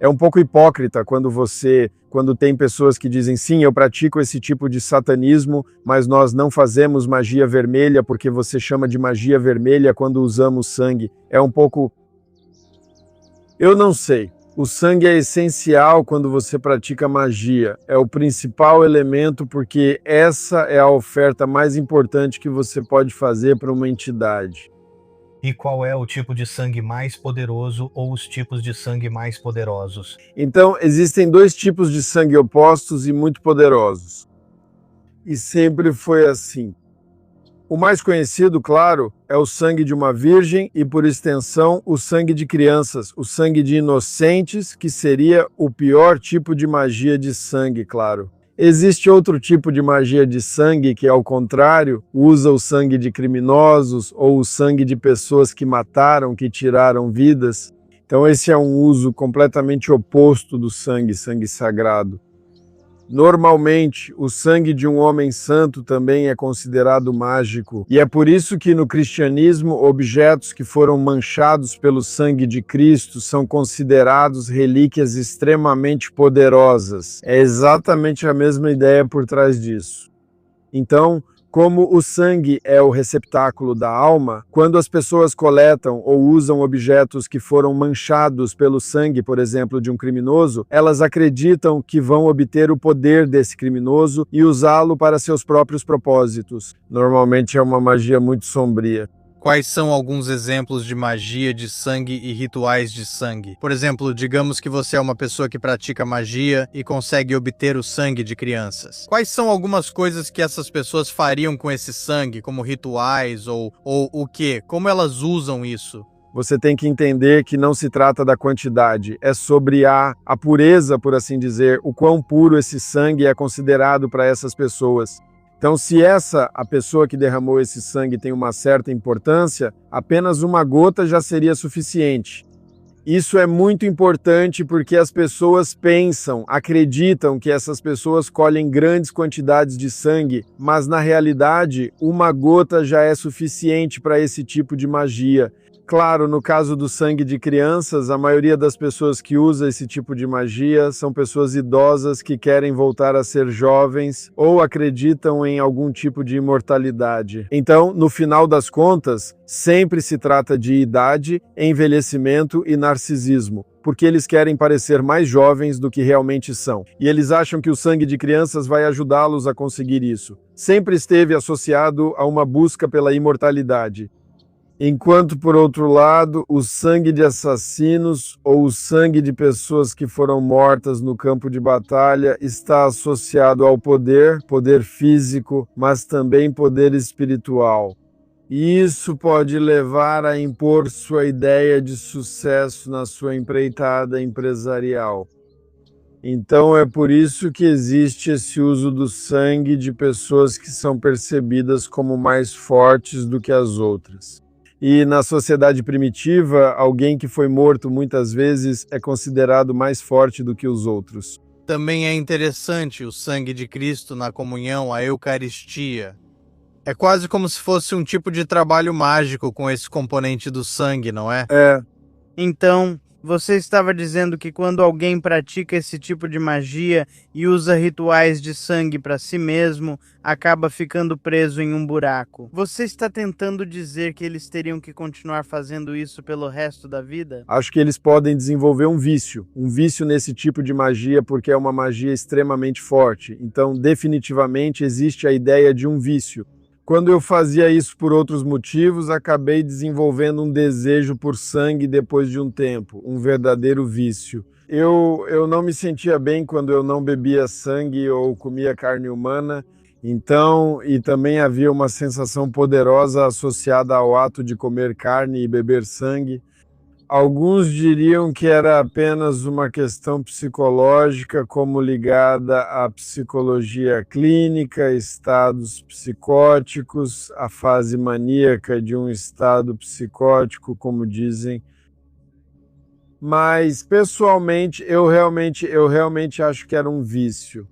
É um pouco hipócrita quando tem pessoas que dizem, sim, eu pratico esse tipo de satanismo, mas nós não fazemos magia vermelha porque você chama de magia vermelha quando usamos sangue. É um pouco... Eu não sei. O sangue é essencial quando você pratica magia. É o principal elemento porque essa é a oferta mais importante que você pode fazer para uma entidade. E qual é o tipo de sangue mais poderoso ou os tipos de sangue mais poderosos? Então, existem dois tipos de sangue opostos e muito poderosos. E sempre foi assim. O mais conhecido, claro, é o sangue de uma virgem e, por extensão, o sangue de crianças, o sangue de inocentes, que seria o pior tipo de magia de sangue, claro. Existe outro tipo de magia de sangue que, ao contrário, usa o sangue de criminosos ou o sangue de pessoas que mataram, que tiraram vidas. Então esse é um uso completamente oposto do sangue sagrado. Normalmente, o sangue de um homem santo também é considerado mágico, e é por isso que no cristianismo, objetos que foram manchados pelo sangue de Cristo são considerados relíquias extremamente poderosas. É exatamente a mesma ideia por trás disso. Então, como o sangue é o receptáculo da alma, quando as pessoas coletam ou usam objetos que foram manchados pelo sangue, por exemplo, de um criminoso, elas acreditam que vão obter o poder desse criminoso e usá-lo para seus próprios propósitos. Normalmente é uma magia muito sombria. Quais são alguns exemplos de magia de sangue e rituais de sangue? Por exemplo, digamos que você é uma pessoa que pratica magia e consegue obter o sangue de crianças. Quais são algumas coisas que essas pessoas fariam com esse sangue, como rituais ou o quê? Como elas usam isso? Você tem que entender que não se trata da quantidade, é sobre a pureza, por assim dizer, o quão puro esse sangue é considerado para essas pessoas. Então, se a pessoa que derramou esse sangue tem uma certa importância, apenas uma gota já seria suficiente. Isso é muito importante porque as pessoas acreditam que essas pessoas colhem grandes quantidades de sangue, mas na realidade, uma gota já é suficiente para esse tipo de magia. Claro, no caso do sangue de crianças, a maioria das pessoas que usa esse tipo de magia são pessoas idosas que querem voltar a ser jovens ou acreditam em algum tipo de imortalidade. Então, no final das contas, sempre se trata de idade, envelhecimento e narcisismo. porque eles querem parecer mais jovens do que realmente são. E eles acham que o sangue de crianças vai ajudá-los a conseguir isso. Sempre esteve associado a uma busca pela imortalidade. Enquanto, por outro lado, o sangue de assassinos ou o sangue de pessoas que foram mortas no campo de batalha está associado ao poder, poder físico, mas também poder espiritual. E isso pode levar a impor sua ideia de sucesso na sua empreitada empresarial. Então é por isso que existe esse uso do sangue de pessoas que são percebidas como mais fortes do que as outras. E na sociedade primitiva, alguém que foi morto muitas vezes é considerado mais forte do que os outros. Também é interessante o sangue de Cristo na comunhão, a Eucaristia. É quase como se fosse um tipo de trabalho mágico com esse componente do sangue, não é? É, Então, você estava dizendo que quando alguém pratica esse tipo de magia e usa rituais de sangue para si mesmo, acaba ficando preso em um buraco. Você está tentando dizer que eles teriam que continuar fazendo isso pelo resto da vida? acho que eles podem desenvolver um vício nesse tipo de magia porque é uma magia extremamente forte. Então, definitivamente existe a ideia de um vício. Quando eu fazia isso por outros motivos, acabei desenvolvendo um desejo por sangue depois de um tempo, um verdadeiro vício. Eu não me sentia bem quando eu não bebia sangue ou comia carne humana, então, e também havia uma sensação poderosa associada ao ato de comer carne e beber sangue. Alguns diriam que era apenas uma questão psicológica, como ligada à psicologia clínica, estados psicóticos, a fase maníaca de um estado psicótico, como dizem. Mas, pessoalmente, eu realmente acho que era um vício.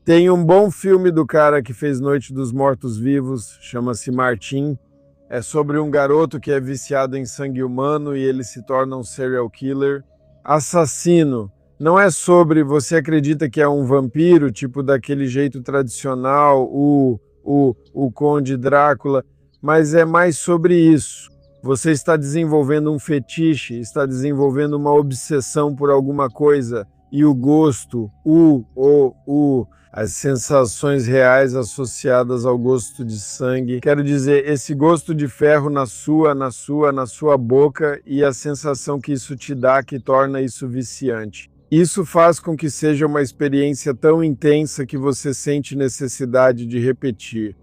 Tem um bom filme do cara que fez Noite dos Mortos-Vivos, chama-se Martin. É sobre um garoto que é viciado em sangue humano e ele se torna um serial killer. Assassino. Não é sobre você acredita que é um vampiro, tipo daquele jeito tradicional, o Conde Drácula, mas é mais sobre isso. Você está desenvolvendo um fetiche, está desenvolvendo uma obsessão por alguma coisa, e o gosto, as sensações reais associadas ao gosto de sangue. Quero dizer, esse gosto de ferro na sua boca e a sensação que isso te dá que torna isso viciante. Isso faz com que seja uma experiência tão intensa que você sente necessidade de repetir.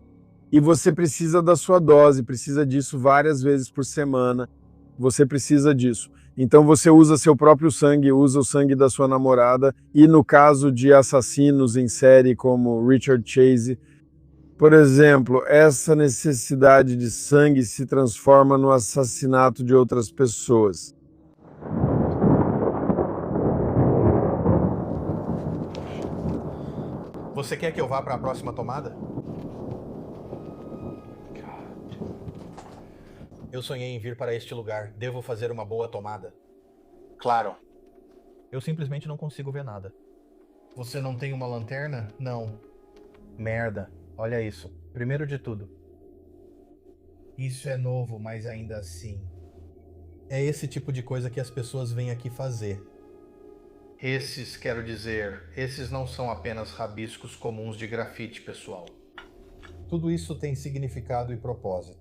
E você precisa da sua dose, precisa disso várias vezes por semana. Você precisa disso. Então você usa seu próprio sangue, usa o sangue da sua namorada, e no caso de assassinos em série como Richard Chase, por exemplo, essa necessidade de sangue se transforma no assassinato de outras pessoas. Você quer que eu vá para a próxima tomada? Eu sonhei em vir para este lugar. Devo fazer uma boa tomada. Claro. Eu simplesmente não consigo ver nada. Você não tem uma lanterna? Não. Merda. Olha isso. Primeiro de tudo. Isso é novo, mas ainda assim. É esse tipo de coisa que as pessoas vêm aqui fazer. Esses não são apenas rabiscos comuns de grafite, pessoal. Tudo isso tem significado e propósito.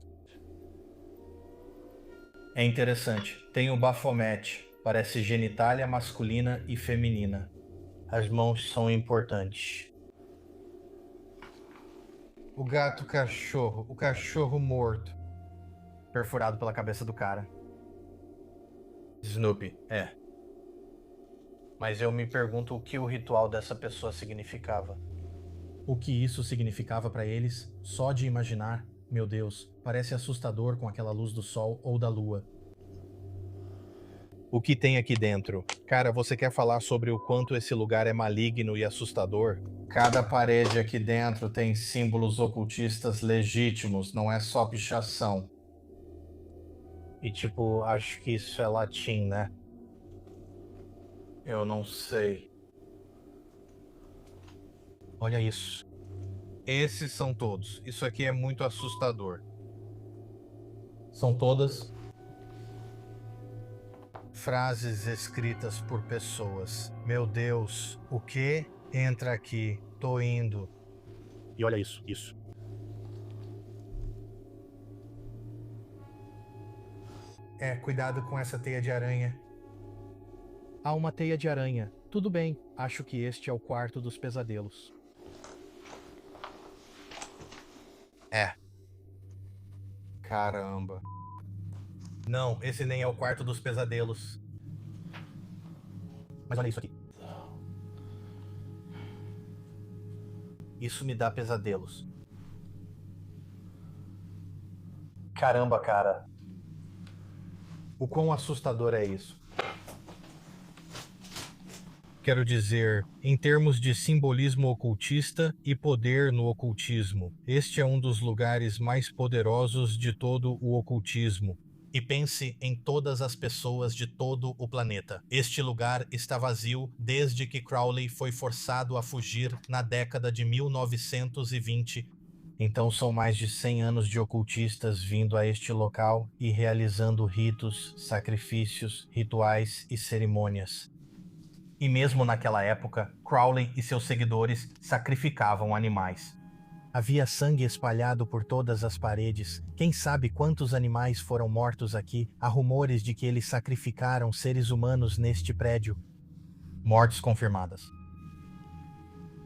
É interessante. Tem o Baphomet. Parece genitália masculina e feminina. As mãos são importantes. O gato cachorro. O cachorro morto. Perfurado pela cabeça do cara. Snoopy, é. Mas eu me pergunto o que o ritual dessa pessoa significava. O que isso significava para eles, só de imaginar, meu Deus, parece assustador com aquela luz do sol ou da lua. O que tem aqui dentro? Cara, você quer falar sobre o quanto esse lugar é maligno e assustador? Cada parede aqui dentro tem símbolos ocultistas legítimos, não é só pichação. E tipo, acho que isso é latim, né? Eu não sei. Olha isso. Esses são todos. Isso aqui é muito assustador. São todas Frases escritas por pessoas. Meu Deus, o que? Entra aqui, tô indo. E olha isso, isso. Cuidado com essa teia de aranha. Há uma teia de aranha. Tudo bem, acho que este é o quarto dos pesadelos. Caramba. Não, esse nem é o quarto dos pesadelos. Mas olha isso aqui. Isso me dá pesadelos. Caramba, cara. O quão assustador é isso? Quero dizer, em termos de simbolismo ocultista e poder no ocultismo, este é um dos lugares mais poderosos de todo o ocultismo. E pense em todas as pessoas de todo o planeta. Este lugar está vazio desde que Crowley foi forçado a fugir na década de 1920. Então são mais de 100 anos de ocultistas vindo a este local e realizando ritos, sacrifícios, rituais e cerimônias. E mesmo naquela época, Crowley e seus seguidores sacrificavam animais. Havia sangue espalhado por todas as paredes. Quem sabe quantos animais foram mortos aqui? Há rumores de que eles sacrificaram seres humanos neste prédio. Mortes confirmadas.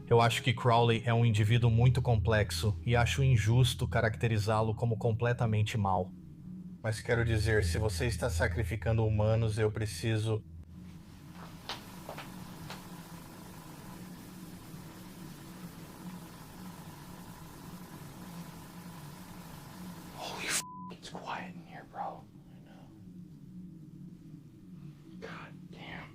Eu acho que Crowley é um indivíduo muito complexo e acho injusto caracterizá-lo como completamente mau. Mas quero dizer, se você está sacrificando humanos, eu preciso... It's quiet in here, bro. I know. God damn.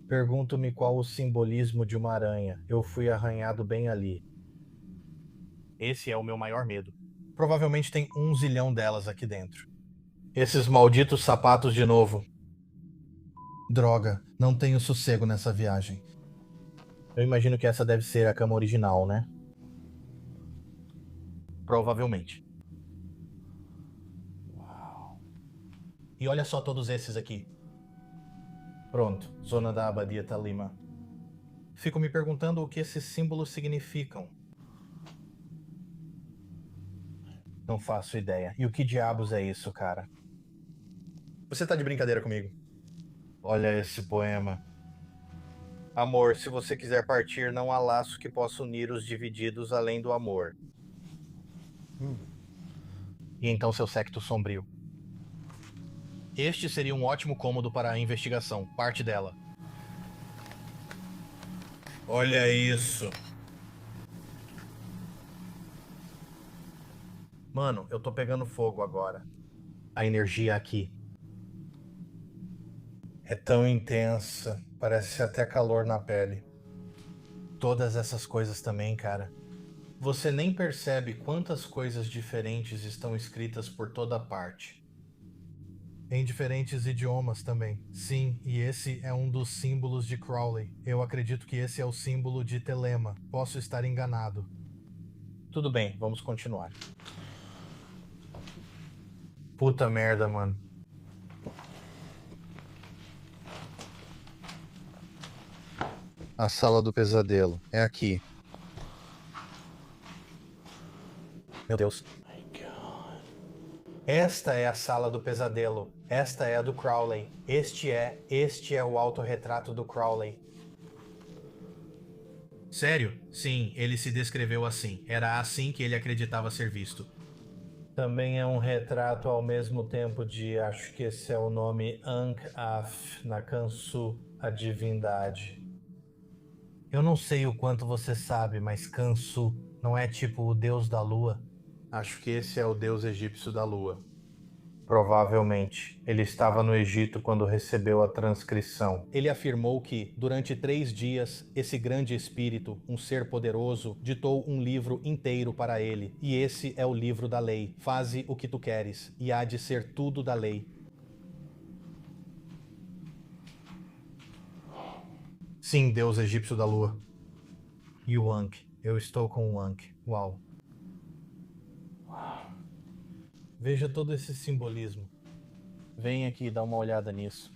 Pergunto-me qual o simbolismo de uma aranha. Eu fui arranhado bem ali. Esse é o meu maior medo. Provavelmente tem 1 zilhão delas aqui dentro. Esses malditos sapatos de novo. Droga, não tenho sossego nessa viagem. Eu imagino que essa deve ser a cama original, né? Provavelmente. Uau. E olha só todos esses aqui. Pronto, zona da Abadia Talima. Fico me perguntando o que esses símbolos significam. Não faço ideia. E o que diabos é isso, cara? Você tá de brincadeira comigo? Olha esse poema. Amor, se você quiser partir, não há laço que possa unir os divididos além do amor. E então seu séquito sombrio. Este seria um ótimo cômodo para a investigação, parte dela. Olha isso. Mano, eu tô pegando fogo agora. A energia aqui é tão intensa, parece até calor na pele. Todas essas coisas também, cara. Você nem percebe quantas coisas diferentes estão escritas por toda parte. Em diferentes idiomas também. Sim, e esse é um dos símbolos de Crowley. Eu acredito que esse é o símbolo de Telema. Posso estar enganado. Tudo bem, vamos continuar. Puta merda, mano. A sala do pesadelo. É aqui. Meu Deus. Esta é a sala do pesadelo. Esta é a do Crowley. Este é o autorretrato do Crowley. Sério? Sim, ele se descreveu assim. Era assim que ele acreditava ser visto. Também é um retrato ao mesmo tempo de, acho que esse é o nome, Ankh-Af, na Kansu, a divindade. Eu não sei o quanto você sabe, mas Kansu não é tipo o deus da lua? Acho que esse é o deus egípcio da lua. Provavelmente. Ele estava no Egito quando recebeu a transcrição. Ele afirmou que, durante 3 dias, esse grande espírito, um ser poderoso, ditou um livro inteiro para ele. E esse é o livro da lei. Faze o que tu queres, e há de ser tudo da lei. Sim, deus egípcio da lua. E o Ankh. Eu estou com o Ankh. Uau. Veja todo esse simbolismo. Vem aqui dar uma olhada nisso.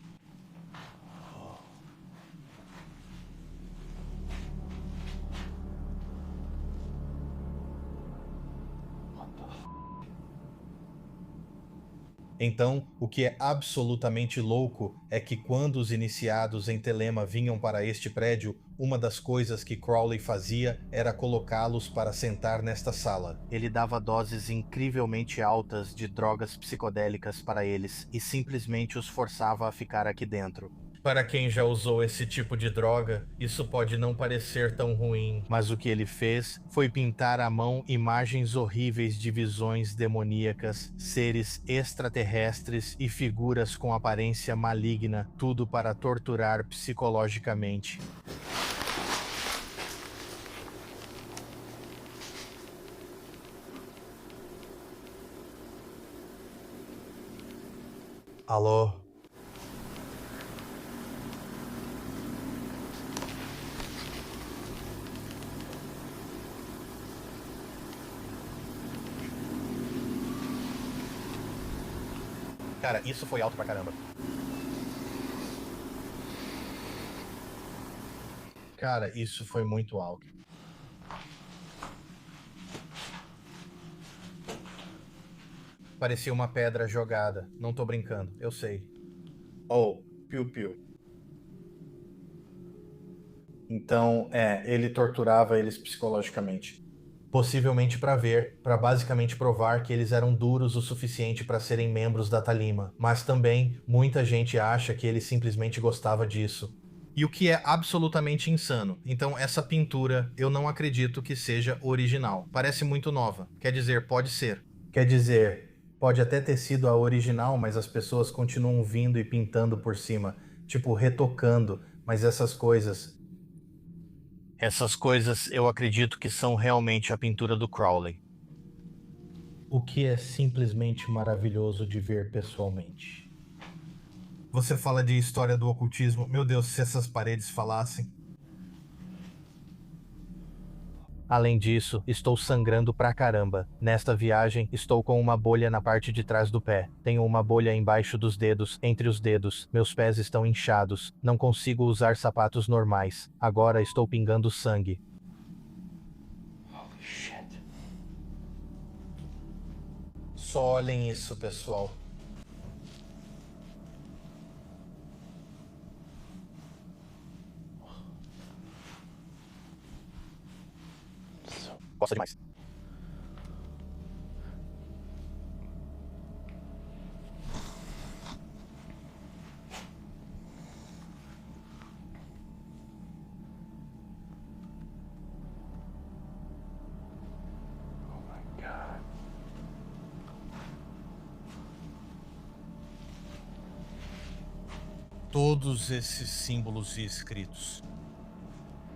Então, o que é absolutamente louco é que quando os iniciados em Telema vinham para este prédio, uma das coisas que Crowley fazia era colocá-los para sentar nesta sala. Ele dava doses incrivelmente altas de drogas psicodélicas para eles e simplesmente os forçava a ficar aqui dentro. Para quem já usou esse tipo de droga, isso pode não parecer tão ruim, mas o que ele fez foi pintar à mão imagens horríveis de visões demoníacas, seres extraterrestres e figuras com aparência maligna, tudo para torturar psicologicamente. Alô? Cara, isso foi alto pra caramba. Cara, isso foi muito alto. Parecia uma pedra jogada. Não tô brincando, eu sei. Oh, piu-piu. Então, ele torturava eles psicologicamente. Possivelmente para basicamente provar que eles eram duros o suficiente para serem membros da Talima. Mas também, muita gente acha que ele simplesmente gostava disso. E o que é absolutamente insano. Então, essa pintura, eu não acredito que seja original. Parece muito nova. Quer dizer, pode ser. Quer dizer, pode até ter sido a original, mas as pessoas continuam vindo e pintando por cima. Tipo, retocando. Mas essas coisas eu acredito que são realmente a pintura do Crowley. O que é simplesmente maravilhoso de ver pessoalmente. Você fala de história do ocultismo. Meu Deus, se essas paredes falassem. Além disso, estou sangrando pra caramba. Nesta viagem, estou com uma bolha na parte de trás do pé. Tenho uma bolha embaixo dos dedos, entre os dedos. Meus pés estão inchados. Não consigo usar sapatos normais. Agora estou pingando sangue. Holy shit. Só olhem isso, pessoal. Gosta demais. Oh my God. Todos esses símbolos e escritos.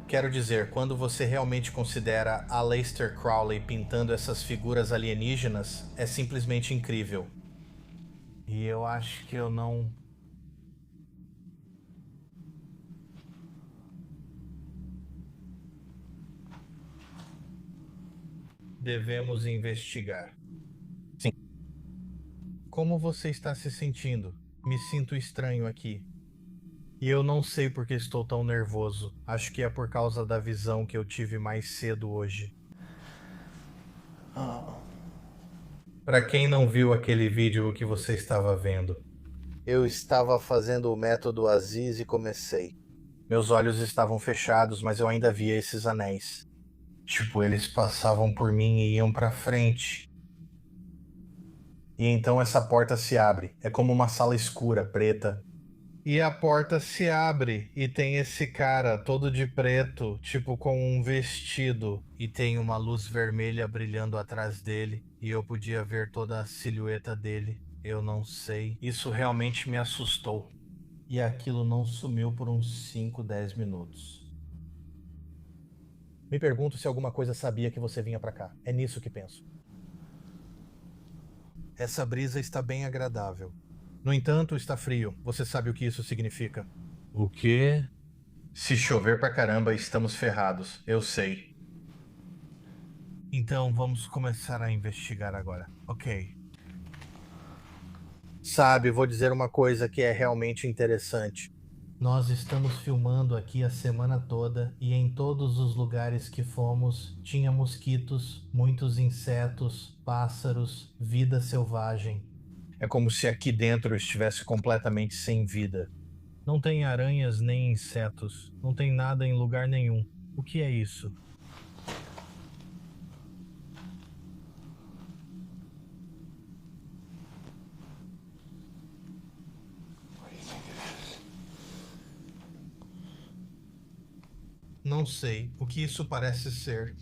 Quero dizer, quando você realmente considera Aleister Crowley pintando essas figuras alienígenas, é simplesmente incrível. E eu acho que eu não... Devemos investigar. Sim. Como você está se sentindo? Me sinto estranho aqui. E eu não sei por que estou tão nervoso. Acho que é por causa da visão que eu tive mais cedo hoje. Para quem não viu aquele vídeo que você estava vendo, eu estava fazendo o método Aziz e comecei. Meus olhos estavam fechados, mas eu ainda via esses anéis. Tipo, eles passavam por mim e iam para frente. E então essa porta se abre. É como uma sala escura, preta. E a porta se abre e tem esse cara todo de preto, tipo com um vestido, e tem uma luz vermelha brilhando atrás dele, e eu podia ver toda a silhueta dele. Eu não sei. Isso realmente me assustou. E aquilo não sumiu por uns 5, 10 minutos. Me pergunto se alguma coisa sabia que você vinha pra cá. É nisso que penso. Essa brisa está bem agradável. No entanto, está frio. Você sabe o que isso significa? O quê? Se chover pra caramba, estamos ferrados. Eu sei. Então, vamos começar a investigar agora. Ok. Sabe, vou dizer uma coisa que é realmente interessante. Nós estamos filmando aqui a semana toda e em todos os lugares que fomos tinha mosquitos, muitos insetos, pássaros, vida selvagem. É como se aqui dentro estivesse completamente sem vida. Não tem aranhas nem insetos, não tem nada em lugar nenhum. O que é isso? Não sei o que isso parece ser.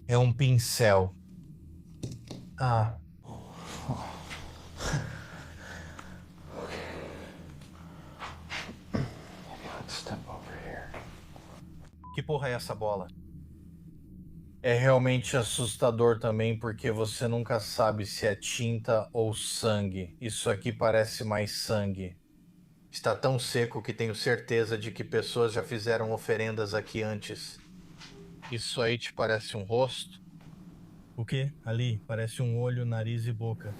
É um pincel. Ah, Que porra é essa bola? É realmente assustador também porque você nunca sabe se é tinta ou sangue. Isso aqui parece mais sangue. Está tão seco que tenho certeza de que pessoas já fizeram oferendas aqui antes. Isso aí te parece um rosto? o que? Ali parece um olho, nariz e boca.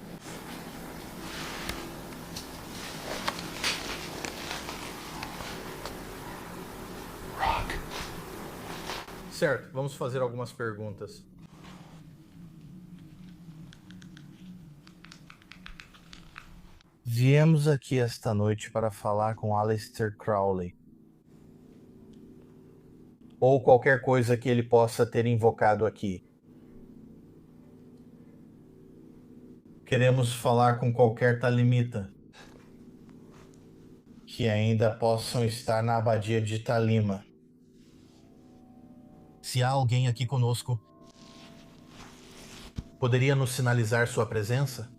Certo, vamos fazer algumas perguntas. Viemos aqui esta noite para falar com Aleister Crowley. Ou qualquer coisa que ele possa ter invocado aqui. Queremos falar com qualquer Talimita que ainda possam estar na abadia de Talima. Se há alguém aqui conosco, Poderia nos sinalizar sua presença?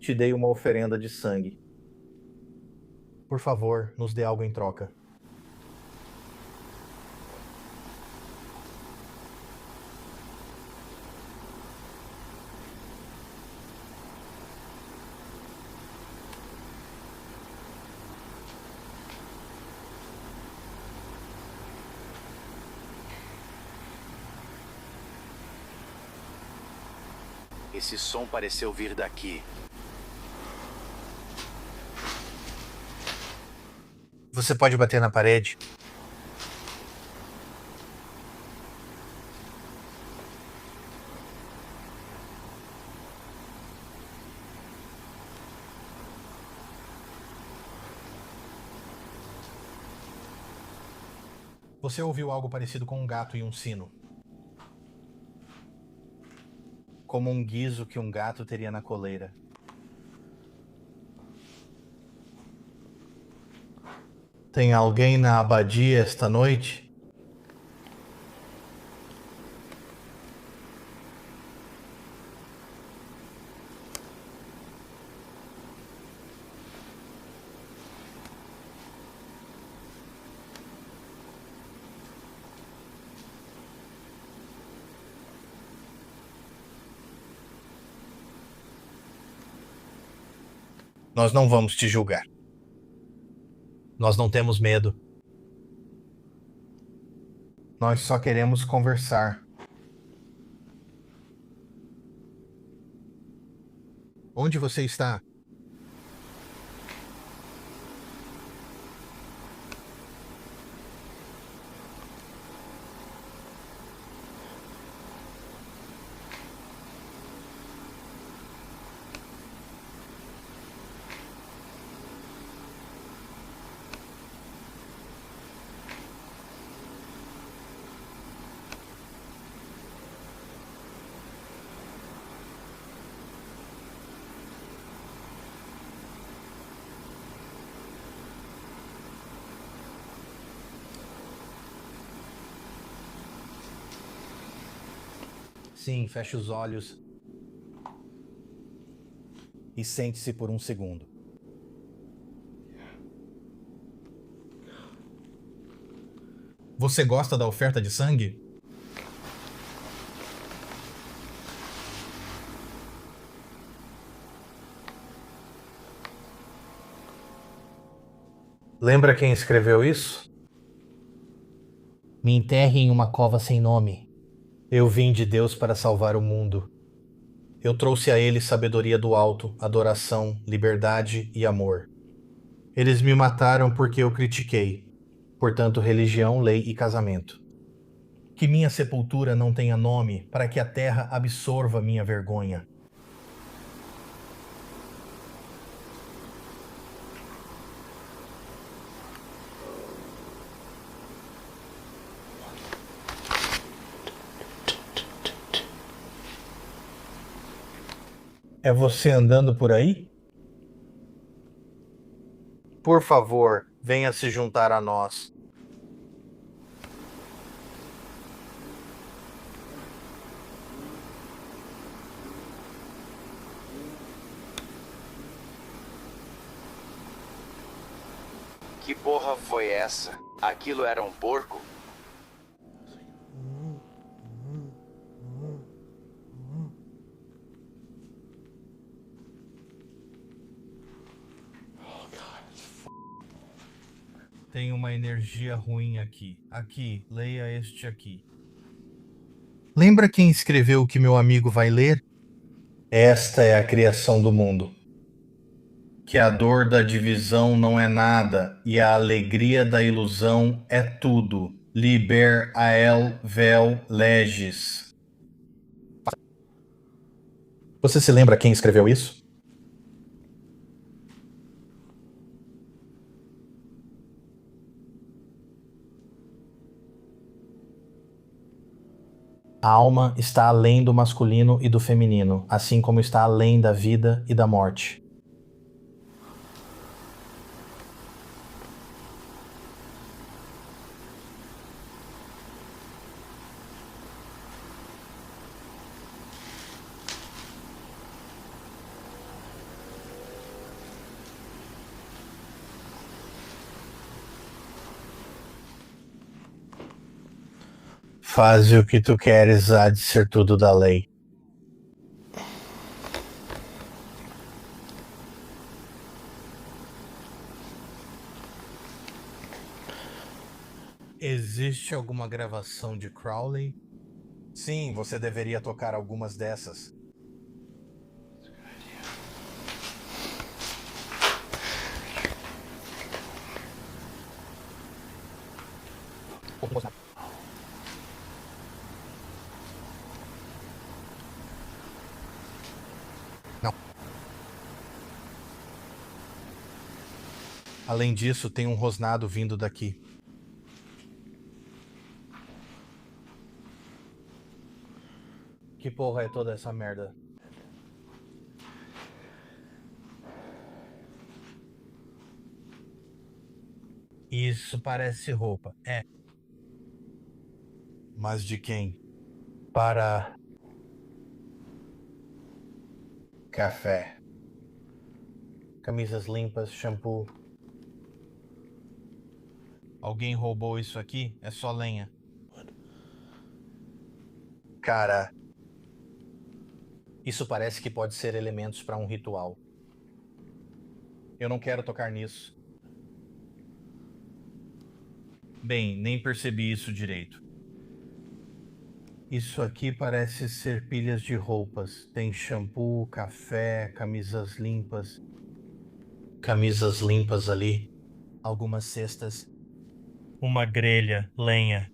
Te dei uma oferenda de sangue. Por favor, nos dê algo em troca. Esse som pareceu vir daqui. Você pode bater na parede? você ouviu algo parecido com um gato e um sino. Como um guizo que um gato teria na coleira. Tem alguém na abadia esta noite? Nós não vamos te julgar. Nós não temos medo. Nós só queremos conversar. Onde você está? Sim, feche os olhos e sente-se por um segundo. Você gosta da oferta de sangue? Lembra quem escreveu isso? Me enterre em uma cova sem nome. Eu vim de Deus para salvar o mundo. Eu trouxe a eles sabedoria do alto, adoração, liberdade e amor. Eles me mataram porque eu critiquei. Portanto, religião, lei e casamento. Que minha sepultura não tenha nome, para que a terra absorva minha vergonha. É você andando por aí? Por favor, venha se juntar a nós. Que porra foi essa? Aquilo era um porco? Tem uma energia ruim aqui. Aqui, leia este aqui. Lembra quem escreveu o que meu amigo vai ler? Esta é a criação do mundo. Que a dor da divisão não é nada e a alegria da ilusão é tudo. Liber ael vel legis. Você se lembra quem escreveu isso? A alma está além do masculino e do feminino, assim como está além da vida e da morte. Faze o que tu queres, há de ser tudo da lei. Existe alguma gravação de Crowley? Sim, você deveria tocar algumas dessas. Não. Além disso, tem um rosnado vindo daqui. Que porra é toda essa merda? Isso parece roupa. É. Mas de quem? Para... Café. Camisas limpas, shampoo. Alguém roubou isso aqui? É só lenha. Cara... Isso parece que pode ser elementos para um ritual. Eu não quero tocar nisso. Bem, nem percebi isso direito. Isso aqui parece ser pilhas de roupas. Tem shampoo, café, camisas limpas. Camisas limpas ali. Algumas cestas. Uma grelha, lenha.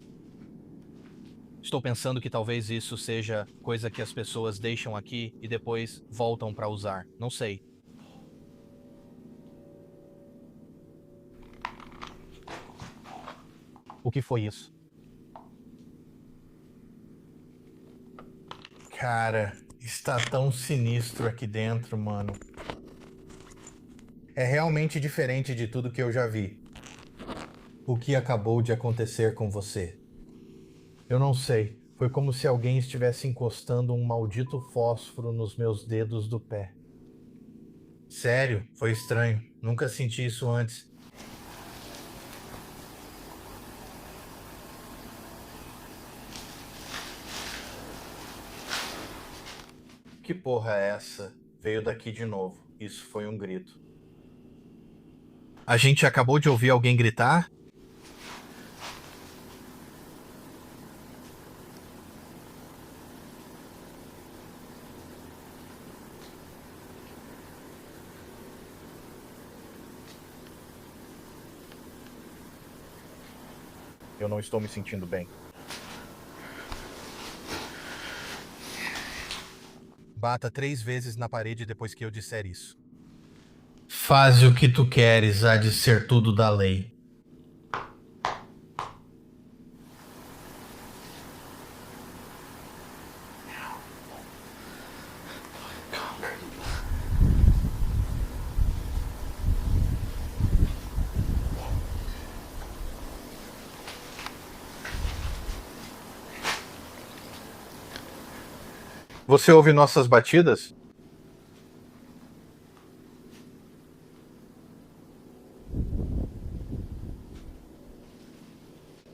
Estou pensando que talvez isso seja coisa que as pessoas deixam aqui e depois voltam para usar. Não sei. O que foi isso? Cara, está tão sinistro aqui dentro, mano. É realmente diferente de tudo que eu já vi. O que acabou de acontecer com você? Eu não sei. Foi como se alguém estivesse encostando um maldito fósforo nos meus dedos do pé. Sério, foi estranho. Nunca senti isso antes. Que porra é essa? Veio daqui de novo. Isso foi um grito. A gente acabou de ouvir alguém gritar? Eu não estou me sentindo bem. Bata 3 vezes na parede depois que eu disser isso. Faze o que tu queres, há de ser tudo da lei. Você ouve nossas batidas?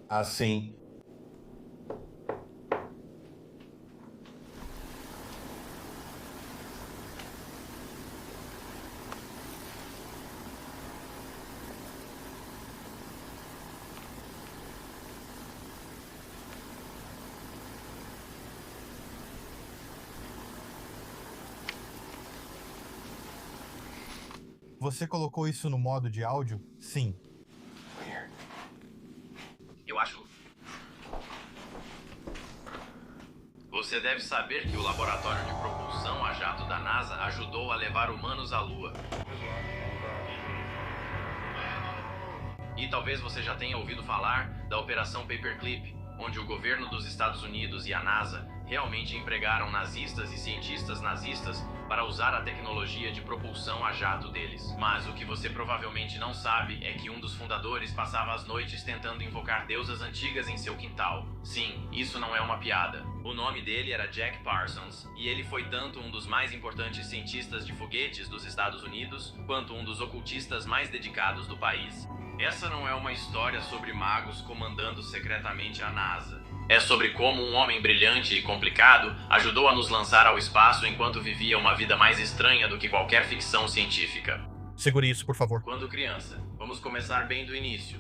Assim. Você colocou isso no modo de áudio? Sim. Eu acho. Você deve saber que o laboratório de propulsão a jato da NASA ajudou a levar humanos à Lua. E talvez você já tenha ouvido falar da Operação Paperclip, onde o governo dos Estados Unidos e a NASA realmente empregaram nazistas e cientistas nazistas para usar a tecnologia de propulsão a jato deles. Mas o que você provavelmente não sabe é que um dos fundadores passava as noites tentando invocar deusas antigas em seu quintal. Sim, isso não é uma piada. O nome dele era Jack Parsons, e ele foi tanto um dos mais importantes cientistas de foguetes dos Estados Unidos, quanto um dos ocultistas mais dedicados do país. Essa não é uma história sobre magos comandando secretamente a NASA. É sobre como um homem brilhante e complicado ajudou a nos lançar ao espaço enquanto vivia uma vida mais estranha do que qualquer ficção científica. Segure isso, por favor. Quando criança. Vamos começar bem do início.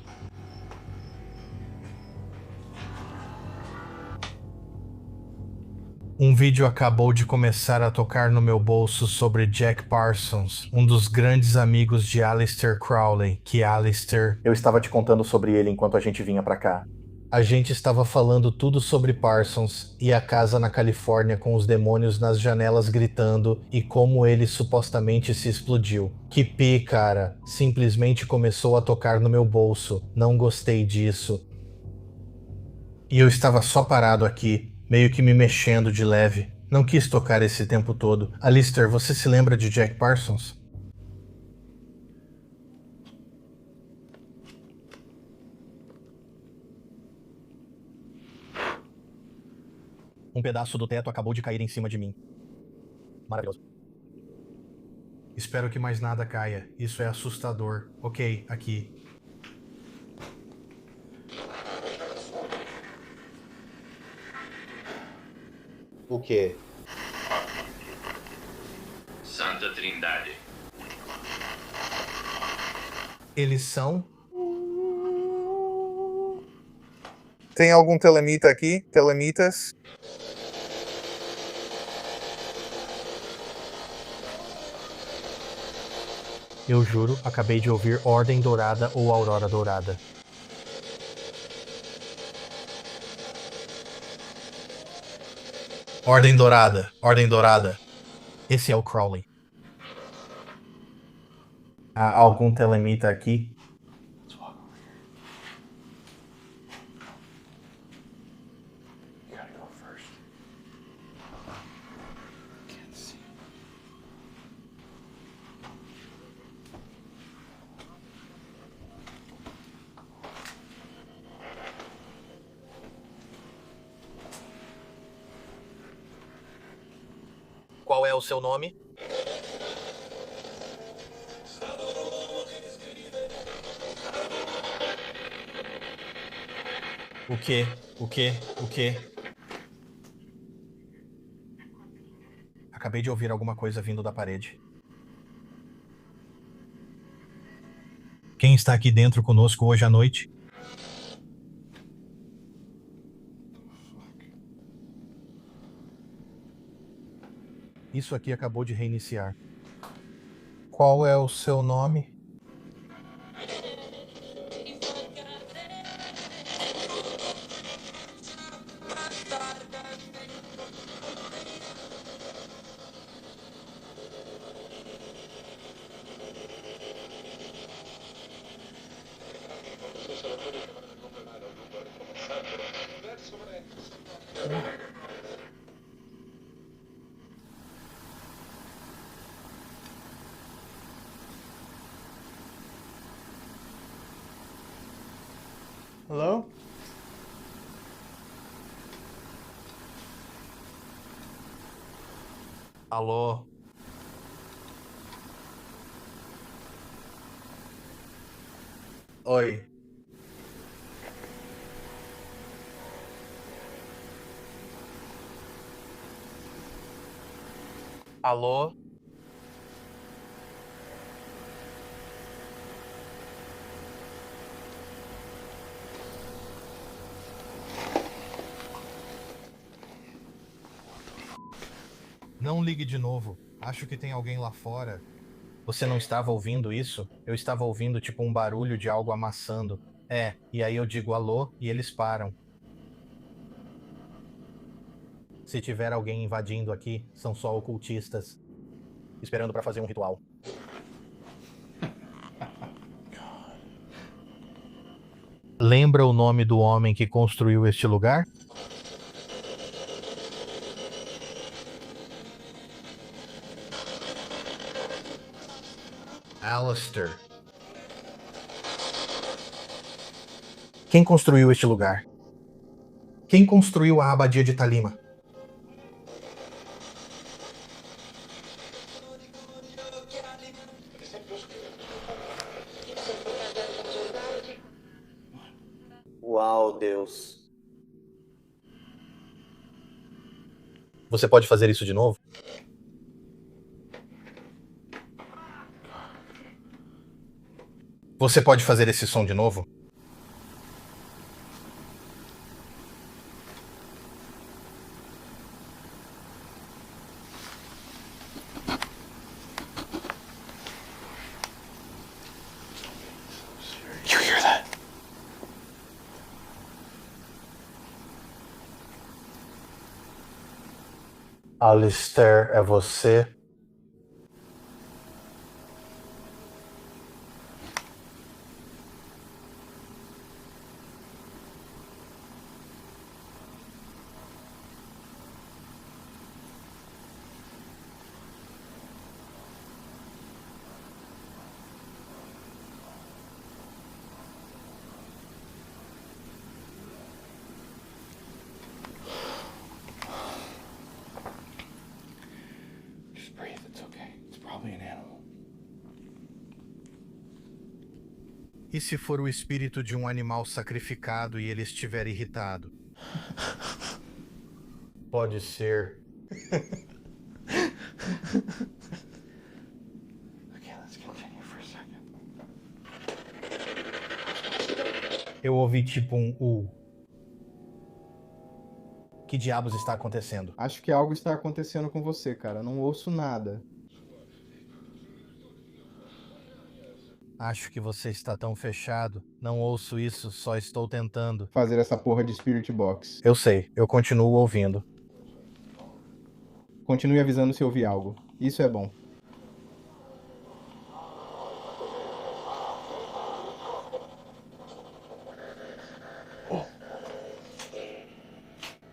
Um vídeo acabou de começar a tocar no meu bolso sobre Jack Parsons, um dos grandes amigos de Aleister Crowley, que Aleister... Eu estava te contando sobre ele enquanto a gente vinha pra cá. A gente estava falando tudo sobre Parsons e a casa na Califórnia com os demônios nas janelas gritando e como ele supostamente se explodiu. Que pi, cara. Simplesmente começou a tocar no meu bolso. Não gostei disso. E eu estava só parado aqui, meio que me mexendo de leve. Não quis tocar esse tempo todo. Aleister, você se lembra de Jack Parsons? Um pedaço do teto acabou de cair em cima de mim. Maravilhoso. Espero que mais nada caia. Isso é assustador. Ok, aqui. O quê? Santa Trindade. Eles são... Tem algum telemita aqui? Telemitas? Eu juro, acabei de ouvir Ordem Dourada ou Aurora Dourada. Ordem Dourada, Ordem Dourada. Esse é o Crowley. Há algum telemita aqui? Qual é o seu nome? O quê? O quê? O quê? Acabei de ouvir alguma coisa vindo da parede. Quem está aqui dentro conosco hoje à noite? Isso aqui acabou de reiniciar. Qual é o seu nome? Hello? Alô? Oi. Alô? Não ligue de novo. Acho que tem alguém lá fora. Você não estava ouvindo isso? Eu estava ouvindo tipo um barulho de algo amassando. E aí eu digo alô e eles param. Se tiver alguém invadindo aqui, são só ocultistas, esperando para fazer um ritual. Lembra o nome do homem que construiu este lugar? Alistair. Quem construiu este lugar? Quem construiu a abadia de Talima? Uau, Deus. Você pode fazer isso de novo? Você pode fazer esse som de novo? You hear that? Alistair, é você? E se for o espírito de um animal sacrificado e ele estiver irritado? Pode ser. Eu ouvi tipo um U. Que diabos está acontecendo? Acho que algo está acontecendo com você, cara. Não ouço nada. Acho que você está tão fechado. Não ouço isso, só estou tentando fazer essa porra de Spirit Box. Eu sei, eu continuo ouvindo. Continue avisando se ouvir algo. Isso é bom.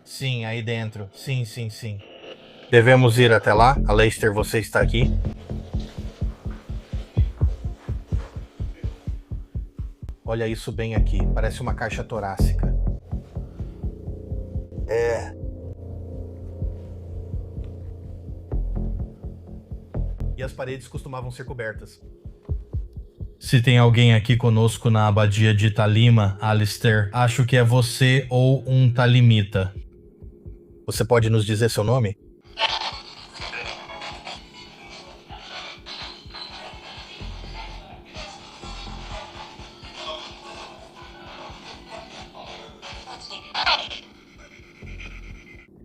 Sim, aí dentro. Sim. Devemos ir até lá? Alistair, você está aqui? Olha isso bem aqui, parece uma caixa torácica. E as paredes costumavam ser cobertas. Se tem alguém aqui conosco na abadia de Talima, Alistair, acho que é você ou um talimita. Você pode nos dizer seu nome?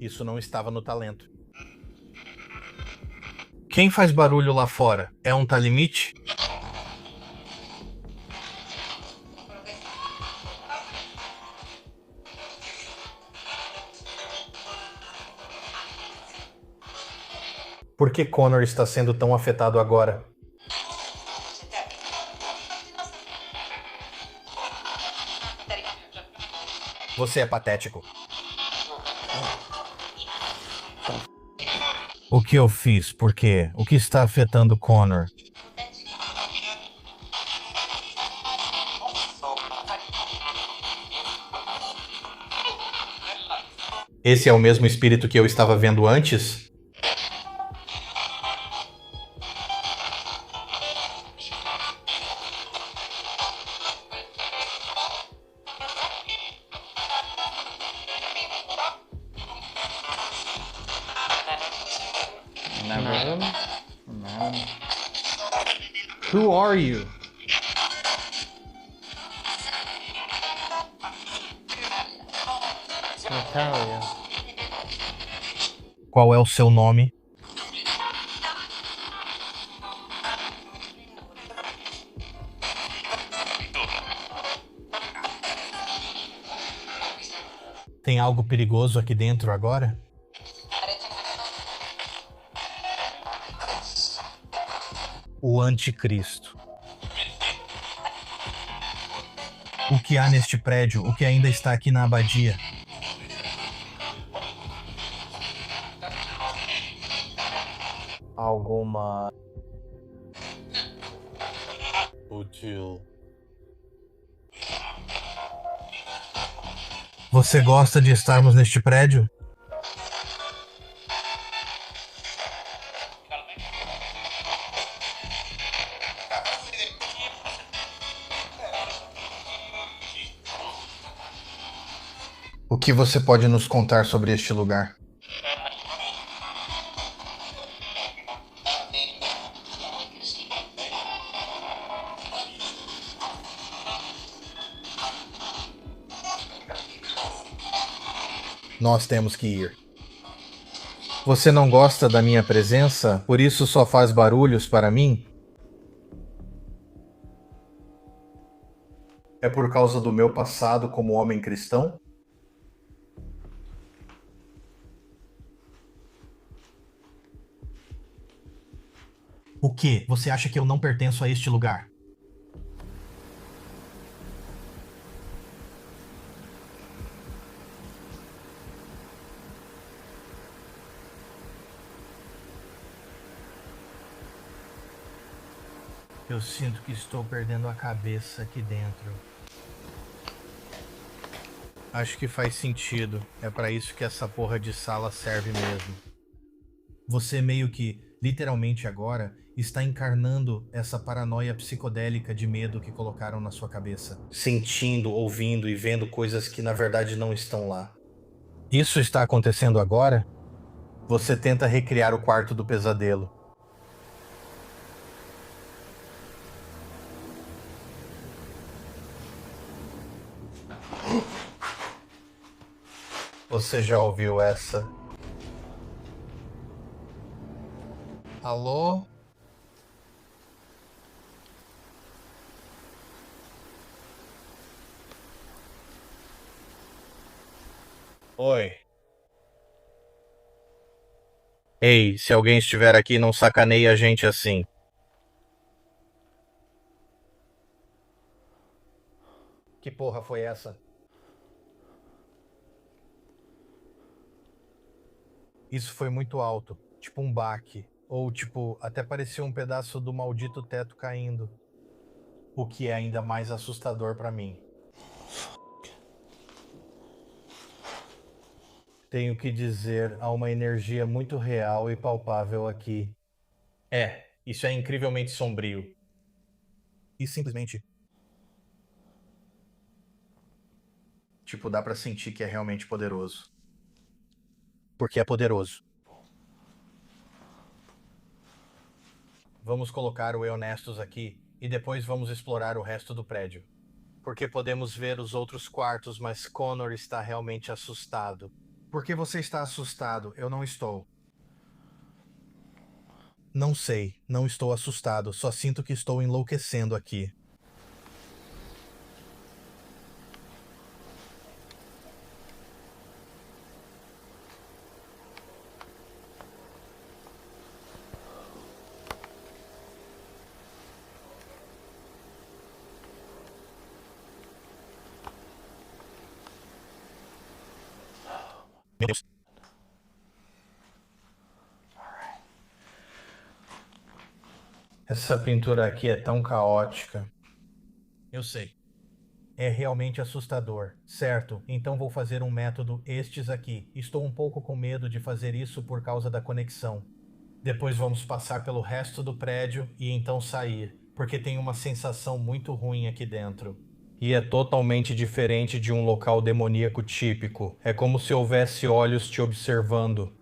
Isso não estava no talento. Quem faz barulho lá fora? É um talimite? Por que Connor está sendo tão afetado agora? Você é patético. O que eu fiz? Por quê? O que está afetando Connor? Esse é o mesmo espírito que eu estava vendo antes? Nada. Who are you? Natalia. Qual é o seu nome? Tem algo perigoso aqui dentro agora? O anticristo. O que há neste prédio? O que ainda está aqui na abadia? Alguma... útil. Você gosta de estarmos neste prédio? O que você pode nos contar sobre este lugar? Nós temos que ir. Você não gosta da minha presença, por isso só faz barulhos para mim? É por causa do meu passado como homem cristão? O que? Você acha que eu não pertenço a este lugar? Eu sinto que estou perdendo a cabeça aqui dentro. Acho que faz sentido. É pra isso que essa porra de sala serve mesmo. Você meio que, literalmente agora, está encarnando essa paranoia psicodélica de medo que colocaram na sua cabeça. Sentindo, ouvindo e vendo coisas que na verdade não estão lá. Isso está acontecendo agora? Você tenta recriar o quarto do pesadelo. Você já ouviu essa? Alô? Oi. Ei, se alguém estiver aqui, não sacaneie a gente assim. Que porra foi essa? Isso foi muito alto, tipo um baque, ou tipo, até parecia um pedaço do maldito teto caindo. O que é ainda mais assustador pra mim. Tenho que dizer, há uma energia muito real e palpável aqui. Isso é incrivelmente sombrio. E simplesmente... tipo, dá pra sentir que é realmente poderoso. Porque é poderoso. Vamos colocar o Eonestos aqui e depois vamos explorar o resto do prédio. Porque podemos ver os outros quartos, mas Connor está realmente assustado. Por que você está assustado? Eu não estou. Não sei, não estou assustado, só sinto que estou enlouquecendo aqui. Meu Deus. Essa pintura aqui é tão caótica. Eu sei. É realmente assustador, certo? Então vou fazer um método estes aqui. Estou um pouco com medo de fazer isso por causa da conexão. Depois vamos passar pelo resto do prédio e então sair, porque tem uma sensação muito ruim aqui dentro. E é totalmente diferente de um local demoníaco típico. É como se houvesse olhos te observando.